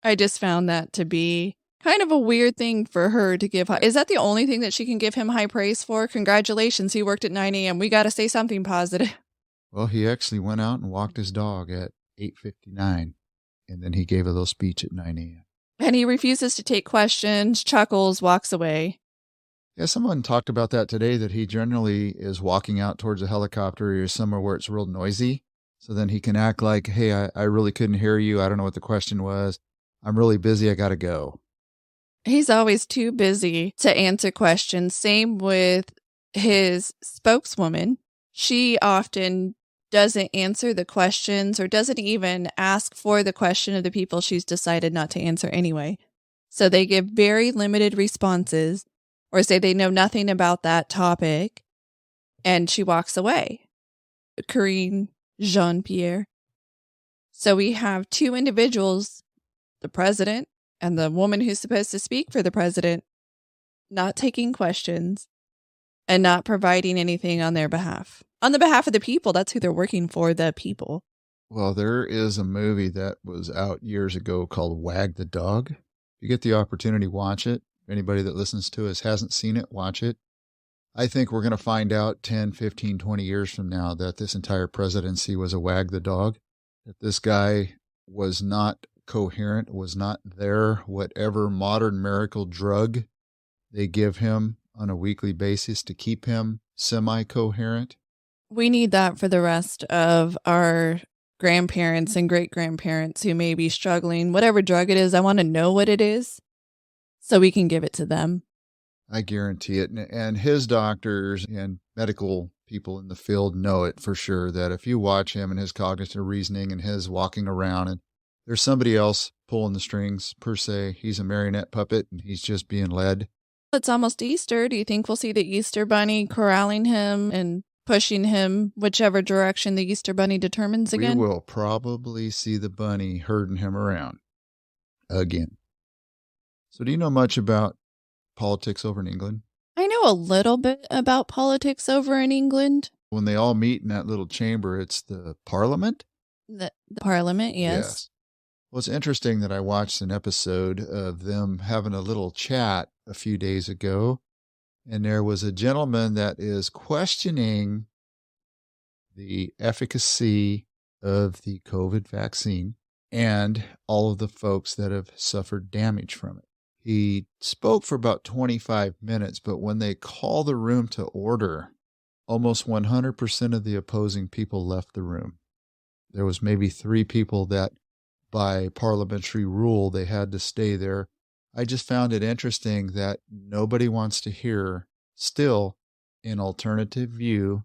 I just found that to be kind of a weird thing for her to give. Is that the only thing that she can give him high praise for? Congratulations, he worked at 9 a.m. We got to say something positive. Well, he actually went out and walked his dog at 8:59, and then he gave a little speech at 9 a.m. And he refuses to take questions, chuckles, walks away. Yeah, someone talked about that today, that he generally is walking out towards a helicopter or somewhere where it's real noisy. So then he can act like, hey, I really couldn't hear you. I don't know what the question was. I'm really busy. I got to go. He's always too busy to answer questions. Same with his spokeswoman. She often doesn't answer the questions or doesn't even ask for the question of the people she's decided not to answer anyway. So they give very limited responses or say they know nothing about that topic, and she walks away. Karine Jean-Pierre. So we have two individuals, the president and the woman who's supposed to speak for the president, not taking questions and not providing anything on their behalf. On the behalf of the people, that's who they're working for, the people. Well, there is a movie that was out years ago called Wag the Dog. If you get the opportunity, watch it. If anybody that listens to us hasn't seen it, watch it. I think we're going to find out 10, 15, 20 years from now that this entire presidency was a wag the dog, that this guy was not coherent, was not there. Whatever modern miracle drug they give him on a weekly basis to keep him semi-coherent. We need that for the rest of our grandparents and great-grandparents who may be struggling. Whatever drug it is, I want to know what it is so we can give it to them. I guarantee it. And his doctors and medical people in the field know it for sure, that if you watch him and his cognitive reasoning and his walking around and there's somebody else pulling the strings, per se, he's a marionette puppet and he's just being led. It's almost Easter. Do you think we'll see the Easter Bunny corralling him and pushing him whichever direction the Easter Bunny determines again? We will probably see the bunny herding him around again. So do you know much about politics over in England? I know a little bit about politics over in England. When they all meet in that little chamber, it's the Parliament? The Parliament, yes. Well, it's interesting that I watched an episode of them having a little chat a few days ago, and there was a gentleman that is questioning the efficacy of the COVID vaccine and all of the folks that have suffered damage from it. He spoke for about 25 minutes, but when they called the room to order, almost 100% of the opposing people left the room. There was maybe 3 people that, by parliamentary rule, they had to stay there. I just found it interesting that nobody wants to hear still an alternative view,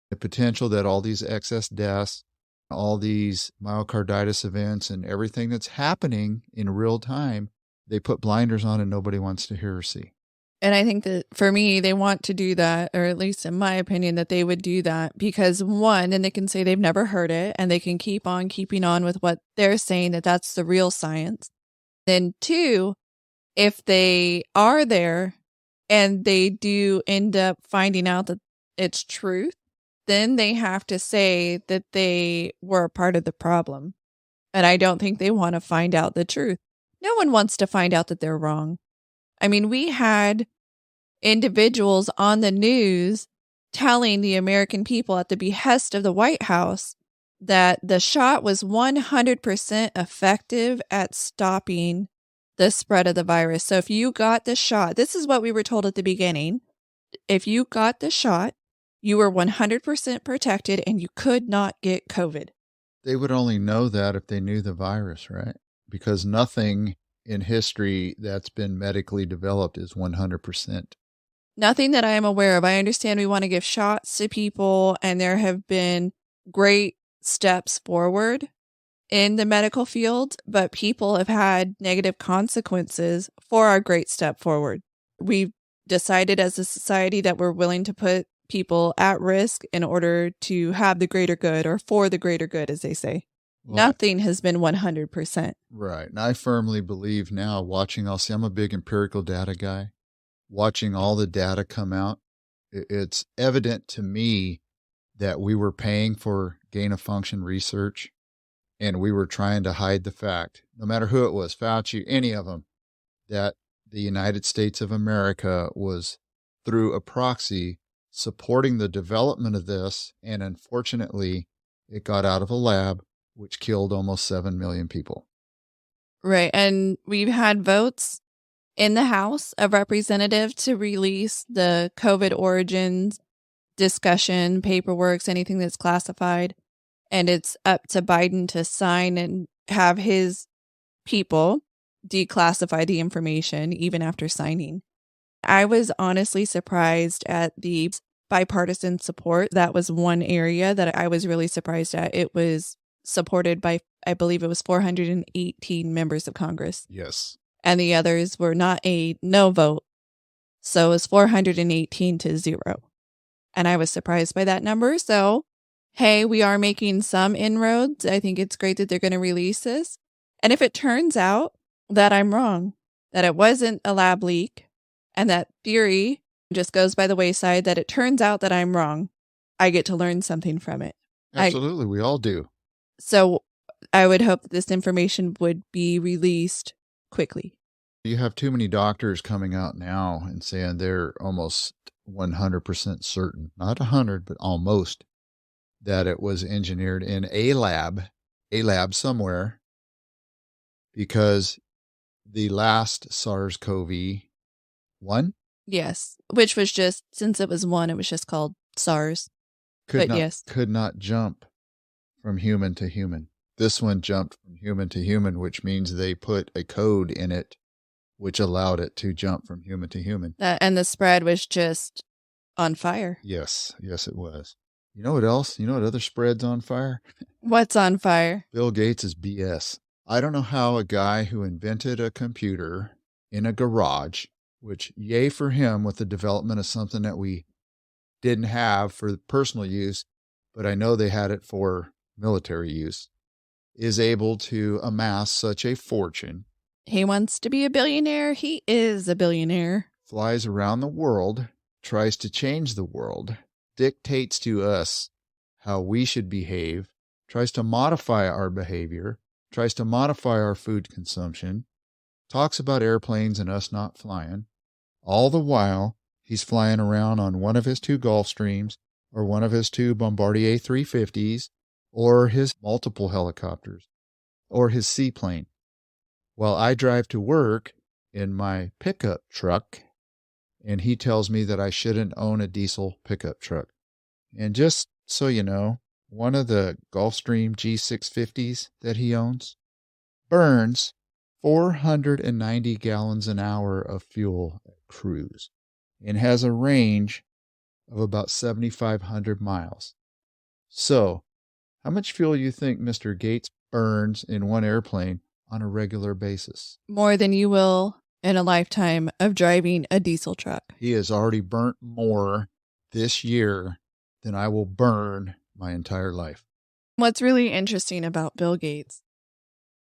the potential that all these excess deaths, all these myocarditis events and everything that's happening in real time, they put blinders on and nobody wants to hear or see. And I think that for me, they want to do that, or at least in my opinion, that they would do that because one, and they can say they've never heard it and they can keep on keeping on with what they're saying, that that's the real science. Then 2, if they are there and they do end up finding out that it's truth, then they have to say that they were a part of the problem. And I don't think they want to find out the truth. No one wants to find out that they're wrong. I mean, we had individuals on the news telling the American people at the behest of the White House that the shot was 100% effective at stopping the spread of the virus. So if you got the shot, this is what we were told at the beginning. If you got the shot, you were 100% protected and you could not get COVID. They would only know that if they knew the virus, right? Because nothing in history that's been medically developed is 100%. Nothing that I am aware of. I understand we want to give shots to people, and there have been great steps forward in the medical field, but people have had negative consequences for our great step forward. We've decided as a society that we're willing to put people at risk in order to have the greater good, or for the greater good, as they say. Well, nothing has been 100%. Right. And I firmly believe now, watching, I'm a big empirical data guy. watching all the data come out, it's evident to me that we were paying for gain of function research and we were trying to hide the fact, no matter who it was, Fauci, any of them, that the United States of America was, through a proxy, supporting the development of this. And unfortunately, it got out of a lab, which killed almost 7 million people. Right. And we've had votes in the House of Representatives to release the COVID origins discussion, paperwork, anything that's classified. And it's up to Biden to sign and have his people declassify the information even after signing. I was honestly surprised at the bipartisan support. That was one area that I was really surprised at. It was supported by, I believe it was 418 members of Congress. Yes. And the others were not a no vote. So it was 418 to 0. And I was surprised by that number. So, hey, we are making some inroads. I think it's great that they're going to release this. And if it turns out that I'm wrong, that it wasn't a lab leak, and that theory just goes by the wayside, that it turns out that I'm wrong, I get to learn something from it. Absolutely. We all do. So I would hope that this information would be released quickly. You have too many doctors coming out now and saying they're almost 100% certain, not 100, but almost, that it was engineered in a lab somewhere, because the last SARS-CoV-1? Yes, which was just, since it was one, it was just called SARS. Could not jump from human to human. This one jumped from human to human, which means they put a code in it which allowed it to jump from human to human. And the spread was just on fire. Yes, it was. You know what else? You know what other spread's on fire? What's on fire? Bill Gates is BS. I don't know how a guy who invented a computer in a garage, which yay for him with the development of something that we didn't have for personal use, but I know they had it for military use, is able to amass such a fortune. He wants to be a billionaire. He is a billionaire. Flies around the world, tries to change the world, dictates to us how we should behave, tries to modify our behavior, tries to modify our food consumption, talks about airplanes and us not flying. All the while, he's flying around on one of his 2 Gulfstreams or one of his 2 Bombardier 350s or his multiple helicopters or his seaplane. While I drive to work in my pickup truck, and he tells me that I shouldn't own a diesel pickup truck. And just so you know, one of the Gulfstream G650s that he owns burns 490 gallons an hour of fuel at cruise and has a range of about 7,500 miles. So, how much fuel do you think Mr. Gates burns in one airplane on a regular basis? More than you will in a lifetime of driving a diesel truck. He has already burnt more this year than I will burn my entire life. What's really interesting about Bill Gates,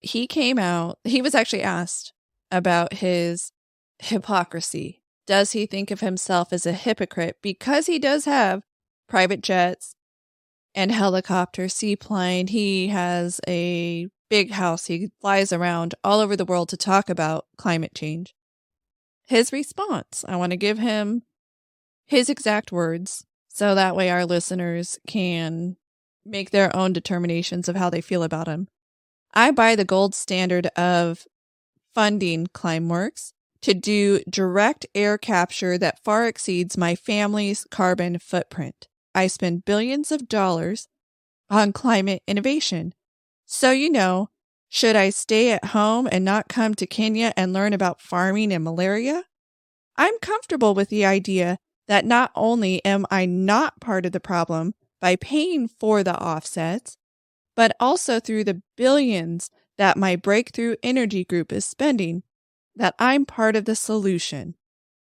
he was actually asked about his hypocrisy. Does he think of himself as a hypocrite because he does have private jets and helicopter, seaplane? He has a big house. He flies around all over the world to talk about climate change. His response, I want to give him his exact words so that way our listeners can make their own determinations of how they feel about him. I buy the gold standard of funding Climeworks to do direct air capture that far exceeds my family's carbon footprint. I spend billions of dollars on climate innovation. So, should I stay at home and not come to Kenya and learn about farming and malaria? I'm comfortable with the idea that not only am I not part of the problem by paying for the offsets, but also through the billions that my Breakthrough Energy Group is spending, that I'm part of the solution.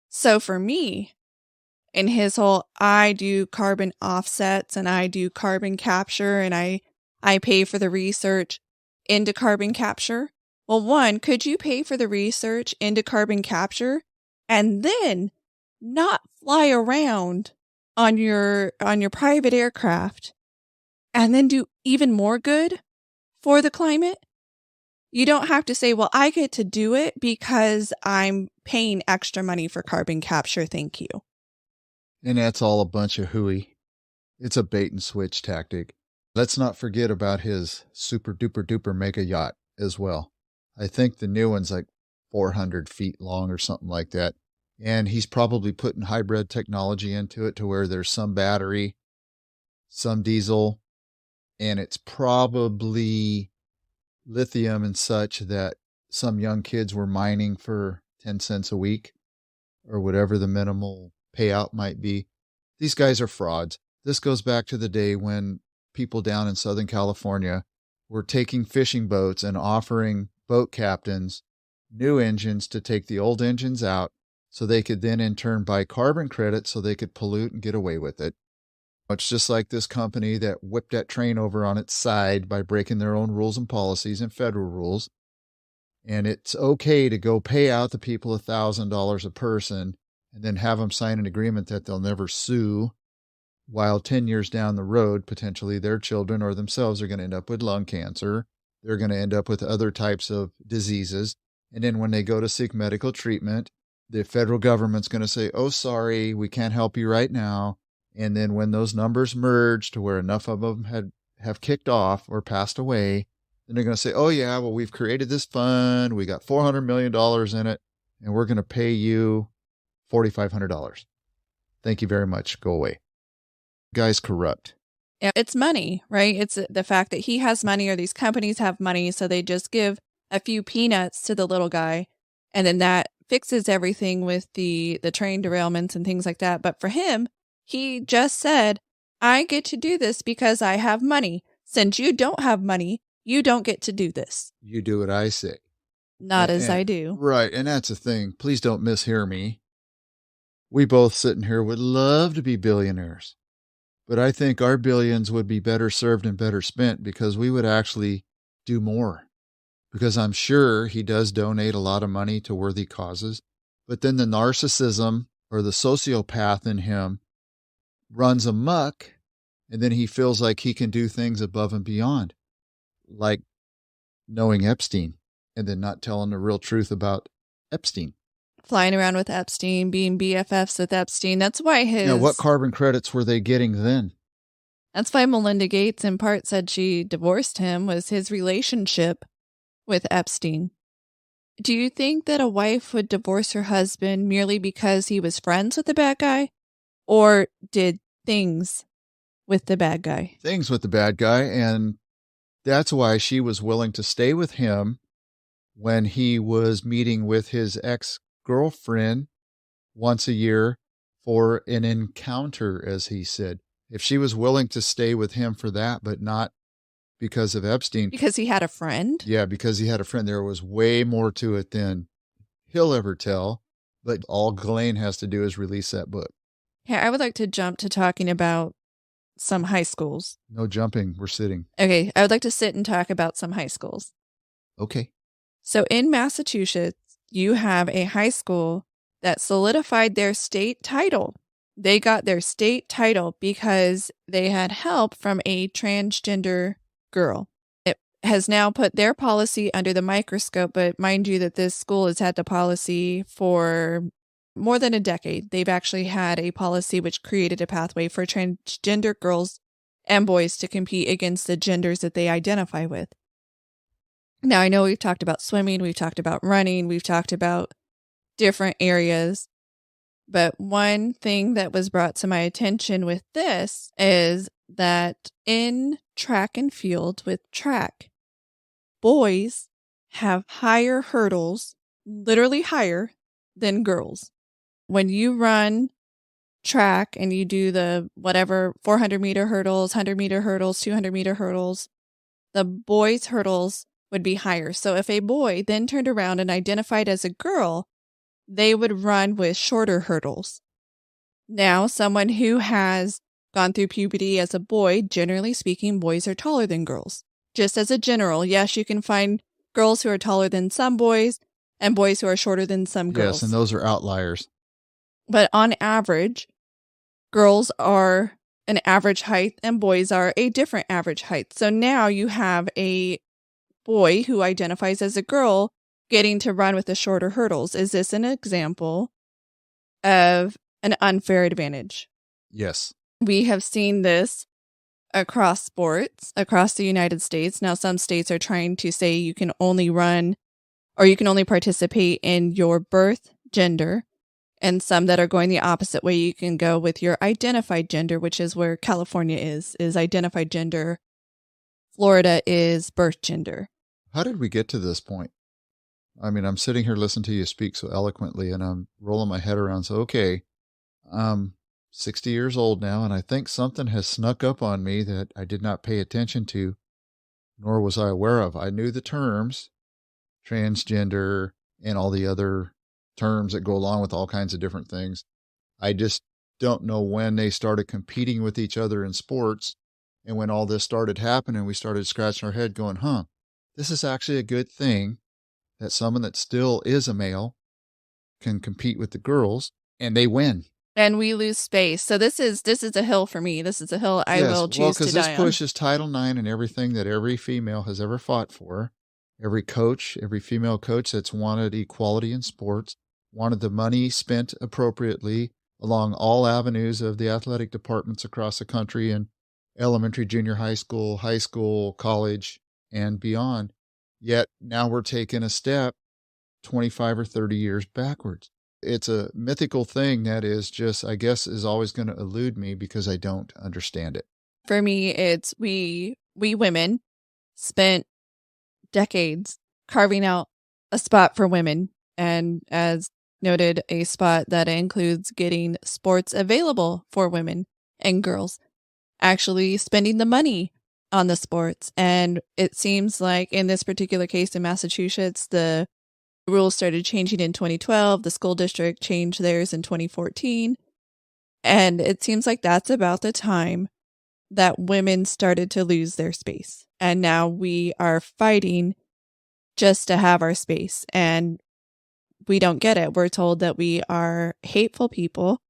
So for me, in his whole, I do carbon offsets and I do carbon capture and I pay for the research into carbon capture. Well, one, could you pay for the research into carbon capture and then not fly around on your private aircraft and then do even more good for the climate? You don't have to say, well, I get to do it because I'm paying extra money for carbon capture. Thank you. And that's all a bunch of hooey. It's a bait and switch tactic. Let's not forget about his super duper duper mega yacht as well. I think the new one's like 400 feet long or something like that. And he's probably putting hybrid technology into it to where there's some battery, some diesel, and it's probably lithium and such that some young kids were mining for 10 cents a week or whatever the minimal payout might be. These guys are frauds. This goes back to the day when people down in Southern California were taking fishing boats and offering boat captains new engines to take the old engines out so they could then in turn buy carbon credits so they could pollute and get away with it. It's just like this company that whipped that train over on its side by breaking their own rules and policies and federal rules. And it's okay to go pay out the people $1,000 a person and then have them sign an agreement that they'll never sue, while 10 years down the road, potentially their children or themselves are going to end up with lung cancer. They're going to end up with other types of diseases. And then when they go to seek medical treatment, the federal government's going to say, oh, sorry, we can't help you right now. And then when those numbers merge to where enough of them have kicked off or passed away, then they're going to say, oh, yeah, well, we've created this fund. We got $400 million in it, and we're going to pay you $4,500. Thank you very much. Go away. Guy's corrupt. Yeah, it's money, right? It's the fact that he has money or these companies have money, so they just give a few peanuts to the little guy, and then that fixes everything with the train derailments and things like that. But for him, he just said, I get to do this because I have money. Since you don't have money, you don't get to do this. You do what I say. Not as I do. Right, and that's the thing. Please don't mishear me. We both sitting here would love to be billionaires. But I think our billions would be better served and better spent because we would actually do more. Because I'm sure he does donate a lot of money to worthy causes. But then the narcissism or the sociopath in him runs amok, and then he feels like he can do things above and beyond. Like knowing Epstein and then not telling the real truth about Epstein. Flying around with Epstein, being BFFs with Epstein. That's why what carbon credits were they getting then? That's why Melinda Gates in part said she divorced him, was his relationship with Epstein. Do you think that a wife would divorce her husband merely because he was friends with the bad guy? Or did things with the bad guy? Things with the bad guy, and that's why she was willing to stay with him when he was meeting with his ex-girlfriend once a year for an encounter, as he said. If she was willing to stay with him for that, but not because of Epstein. Because he had a friend? Yeah, because he had a friend. There was way more to it than he'll ever tell. But all Ghislaine has to do is release that book. Yeah, I would like to jump to talking about some high schools. No jumping. We're sitting. Okay, I would like to sit and talk about some high schools. Okay. So in Massachusetts, you have a high school that solidified their state title. They got their state title because they had help from a transgender girl. It has now put their policy under the microscope, but mind you that this school has had the policy for more than a decade. They've actually had a policy which created a pathway for transgender girls and boys to compete against the genders that they identify with. Now, I know we've talked about swimming, we've talked about running, we've talked about different areas, but one thing that was brought to my attention with this is that in track and field with track, boys have higher hurdles, literally higher than girls. When you run track and you do the whatever 400-meter hurdles, 100-meter hurdles, 200-meter hurdles, the boys' hurdles would be higher. So if a boy then turned around and identified as a girl, they would run with shorter hurdles. Now, someone who has gone through puberty as a boy, generally speaking, boys are taller than girls. Just as a general, yes, you can find girls who are taller than some boys and boys who are shorter than some girls. Yes, and those are outliers. But on average, girls are an average height and boys are a different average height. So now you have a boy who identifies as a girl getting to run with the shorter hurdles. Is this an example of an unfair advantage? Yes. We have seen this across sports, across the United States. Now, some states are trying to say you can only run or you can only participate in your birth gender, and some that are going the opposite way. You can go with your identified gender, which is where California is identified gender. Florida is birth gender. How did we get to this point? I mean, I'm sitting here listening to you speak so eloquently, and I'm rolling my head around. So, okay, I'm 60 years old now, and I think something has snuck up on me that I did not pay attention to, nor was I aware of. I knew the terms, transgender, and all the other terms that go along with all kinds of different things. I just don't know when they started competing with each other in sports, and when all this started happening, we started scratching our head going, this is actually a good thing that someone that still is a male can compete with the girls, and they win. And we lose space. So this is a hill for me. This is a hill I will choose to die on. Because this pushes Title IX and everything that every female has ever fought for. Every coach, every female coach that's wanted equality in sports, wanted the money spent appropriately along all avenues of the athletic departments across the country in elementary, junior high school, college, and beyond. Yet now we're taking a step 25 or 30 years backwards. It's a mythical thing that is just, I guess, is always going to elude me because I don't understand it. For me, it's we women spent decades carving out a spot for women, and as noted, a spot that includes getting sports available for women and girls, actually spending the money on the sports. And it seems like in this particular case in Massachusetts, the rules started changing in 2012. The school district changed theirs in 2014. And it seems like that's about the time that women started to lose their space. And now we are fighting just to have our space. And we don't get it. We're told that we are hateful people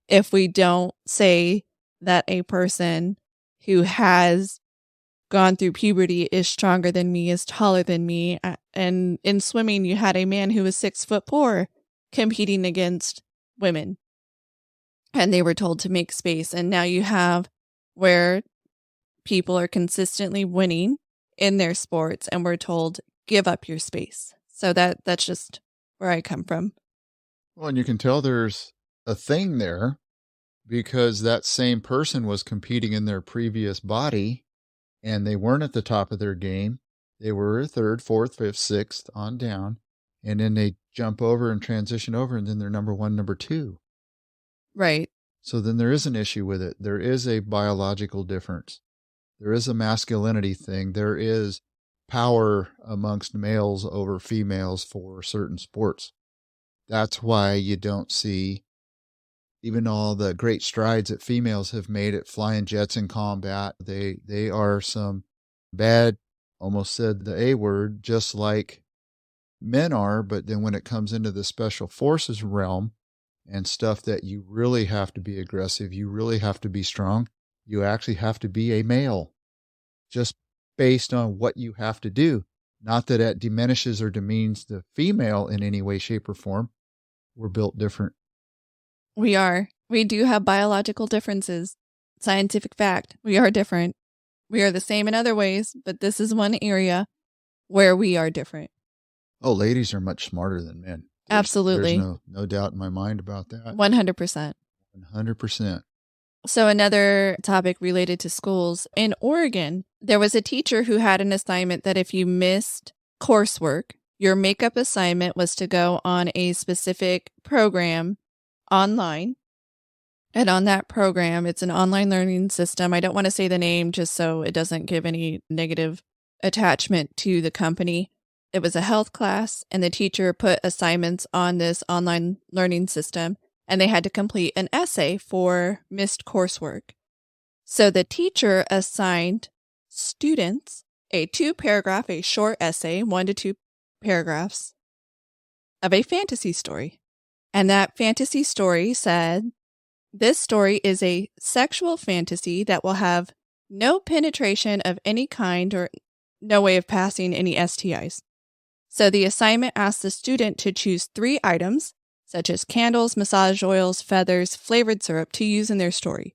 if we don't say that a person who has gone through puberty is stronger than me, is taller than me. And in swimming, you had a man who was 6'4" competing against women. And they were told to make space. And now you have where people are consistently winning in their sports and we're told, give up your space. So that's just where I come from. Well, and you can tell there's a thing there because that same person was competing in their previous body and they weren't at the top of their game. They were third, fourth, fifth, sixth on down. And then they jump over and transition over and then they're number one, number two. Right. So then there is an issue with it. There is a biological difference. There is a masculinity thing. There is power amongst males over females for certain sports. That's why you don't see even all the great strides that females have made at flying jets in combat. They are some bad, almost said the A word, just like men are. But then when it comes into the special forces realm and stuff that you really have to be aggressive, you really have to be strong, you actually have to be a male just based on what you have to do. Not that it diminishes or demeans the female in any way, shape, or form. We're built different. We are. We do have biological differences. Scientific fact. We are different. We are the same in other ways, but this is one area where we are different. Oh, ladies are much smarter than men. Absolutely. There's no doubt in my mind about that. 100%. 100%. So another topic related to schools. In Oregon, there was a teacher who had an assignment that if you missed coursework, your makeup assignment was to go on a specific program online. And on that program, it's an online learning system. I don't want to say the name just so it doesn't give any negative attachment to the company. It was a health class, and the teacher put assignments on this online learning system, and they had to complete an essay for missed coursework. So the teacher assigned students a 2-paragraph, a short essay, 1 to 2 paragraphs, of a fantasy story. And that fantasy story said, this story is a sexual fantasy that will have no penetration of any kind or no way of passing any STIs. So the assignment asked the student to choose 3 items, such as candles, massage oils, feathers, flavored syrup, to use in their story.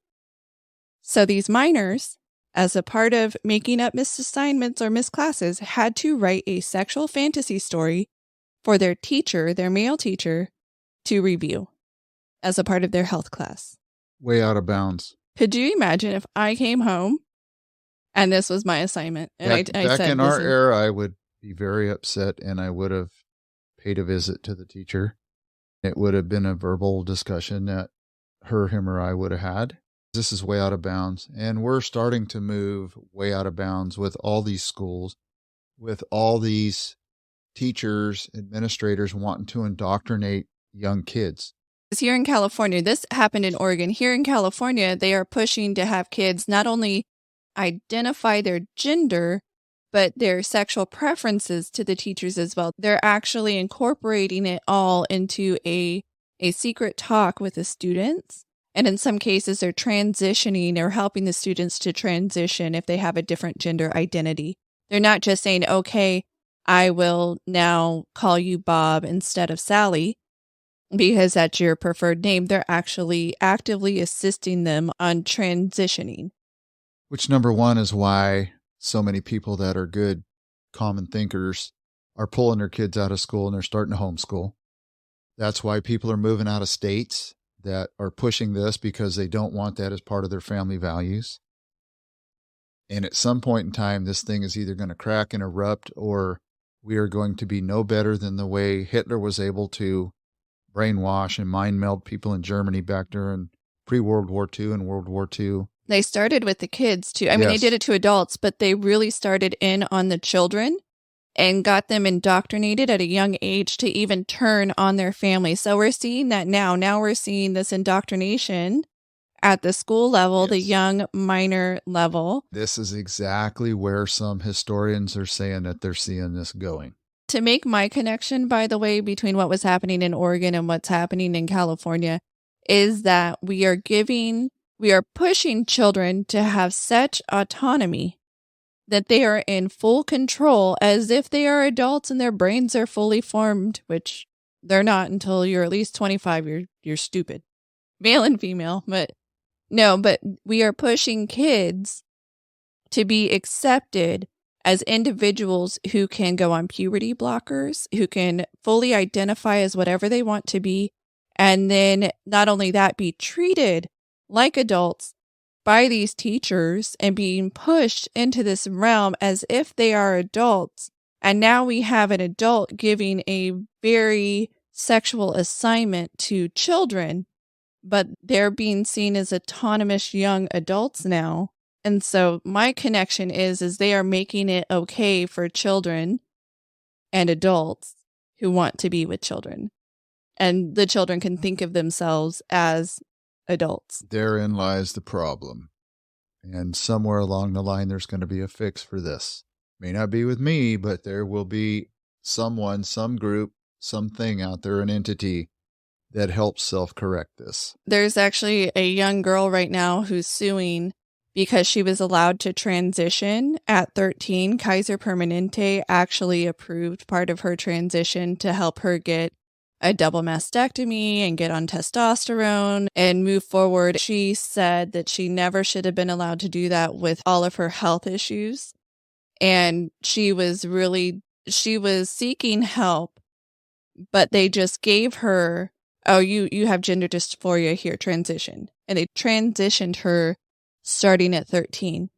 So these minors, as a part of making up missed assignments or missed classes, had to write a sexual fantasy story for their teacher, their male teacher, to review as a part of their health class. Way out of bounds. Could you imagine if I came home and this was my assignment? And I Back said, in our era, I would be very upset, and I would have paid a visit to the teacher. It would have been a verbal discussion that him or I would have had. This is way out of bounds, and we're starting to move way out of bounds with all these schools, with all these teachers, administrators wanting to indoctrinate young kids. Here in California, this happened in Oregon. Here in California, they are pushing to have kids not only identify their gender, but their sexual preferences to the teachers as well. They're actually incorporating it all into a secret talk with the students. And in some cases, they're transitioning or helping the students to transition if they have a different gender identity. They're not just saying, okay, I will now call you Bob instead of Sally because that's your preferred name. They're actually actively assisting them on transitioning. Which, number one, is why so many people that are good common thinkers are pulling their kids out of school and they're starting to homeschool. That's why people are moving out of states that are pushing this, because they don't want that as part of their family values. And at some point in time, this thing is either going to crack and erupt, or we are going to be no better than the way Hitler was able to brainwash and mind meld people in Germany back during pre-World War II and World War II. They started with the kids too. I mean, they did it to adults, but they really started in on the children and got them indoctrinated at a young age to even turn on their family. So we're seeing that now. Now we're seeing this indoctrination at the school level, the young minor level. This is exactly where some historians are saying that they're seeing this going. To make my connection, by the way, between what was happening in Oregon and what's happening in California is that we are pushing children to have such autonomy that they are in full control as if they are adults and their brains are fully formed, which they're not until you're at least 25. You're stupid, male and female. But we are pushing kids to be accepted as individuals who can go on puberty blockers, who can fully identify as whatever they want to be, and then not only that, be treated like adults by these teachers and being pushed into this realm as if they are adults. And now we have an adult giving a very sexual assignment to children, but they're being seen as autonomous young adults now. And so my connection is they are making it okay for children and adults who want to be with children. And the children can think of themselves as adults. Therein lies the problem. And somewhere along the line, there's going to be a fix for this. May not be with me, but there will be someone, some group, something out there, an entity that helps self-correct this. There's actually a young girl right now who's suing because she was allowed to transition at 13. Kaiser Permanente actually approved part of her transition to help her get a double mastectomy and get on testosterone and move forward. She said that she never should have been allowed to do that with all of her health issues. And she was seeking help, but they just gave her, oh, you have gender dysphoria here, transition. And they transitioned her starting at 13.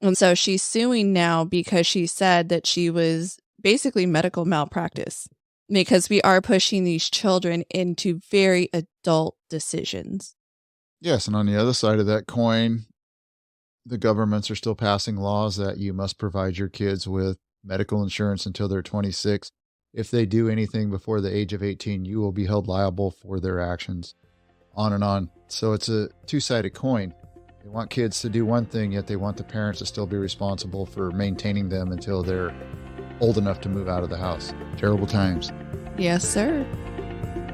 And so she's suing now because she said that she was basically medical malpractice, because we are pushing these children into very adult decisions. Yes, and on the other side of that coin, the governments are still passing laws that you must provide your kids with medical insurance until they're 26. If they do anything before the age of 18, you will be held liable for their actions. On and on. So it's a two-sided coin. They want kids to do one thing, yet they want the parents to still be responsible for maintaining them until they're old enough to move out of the house. Terrible times. Yes, sir.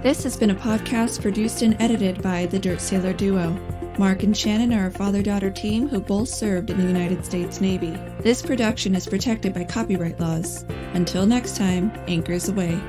This has been a podcast produced and edited by the Dirt Sailor Duo. Mark and Shannon are a father-daughter team who both served in the United States Navy. This production is protected by copyright laws. Until next time, anchors away.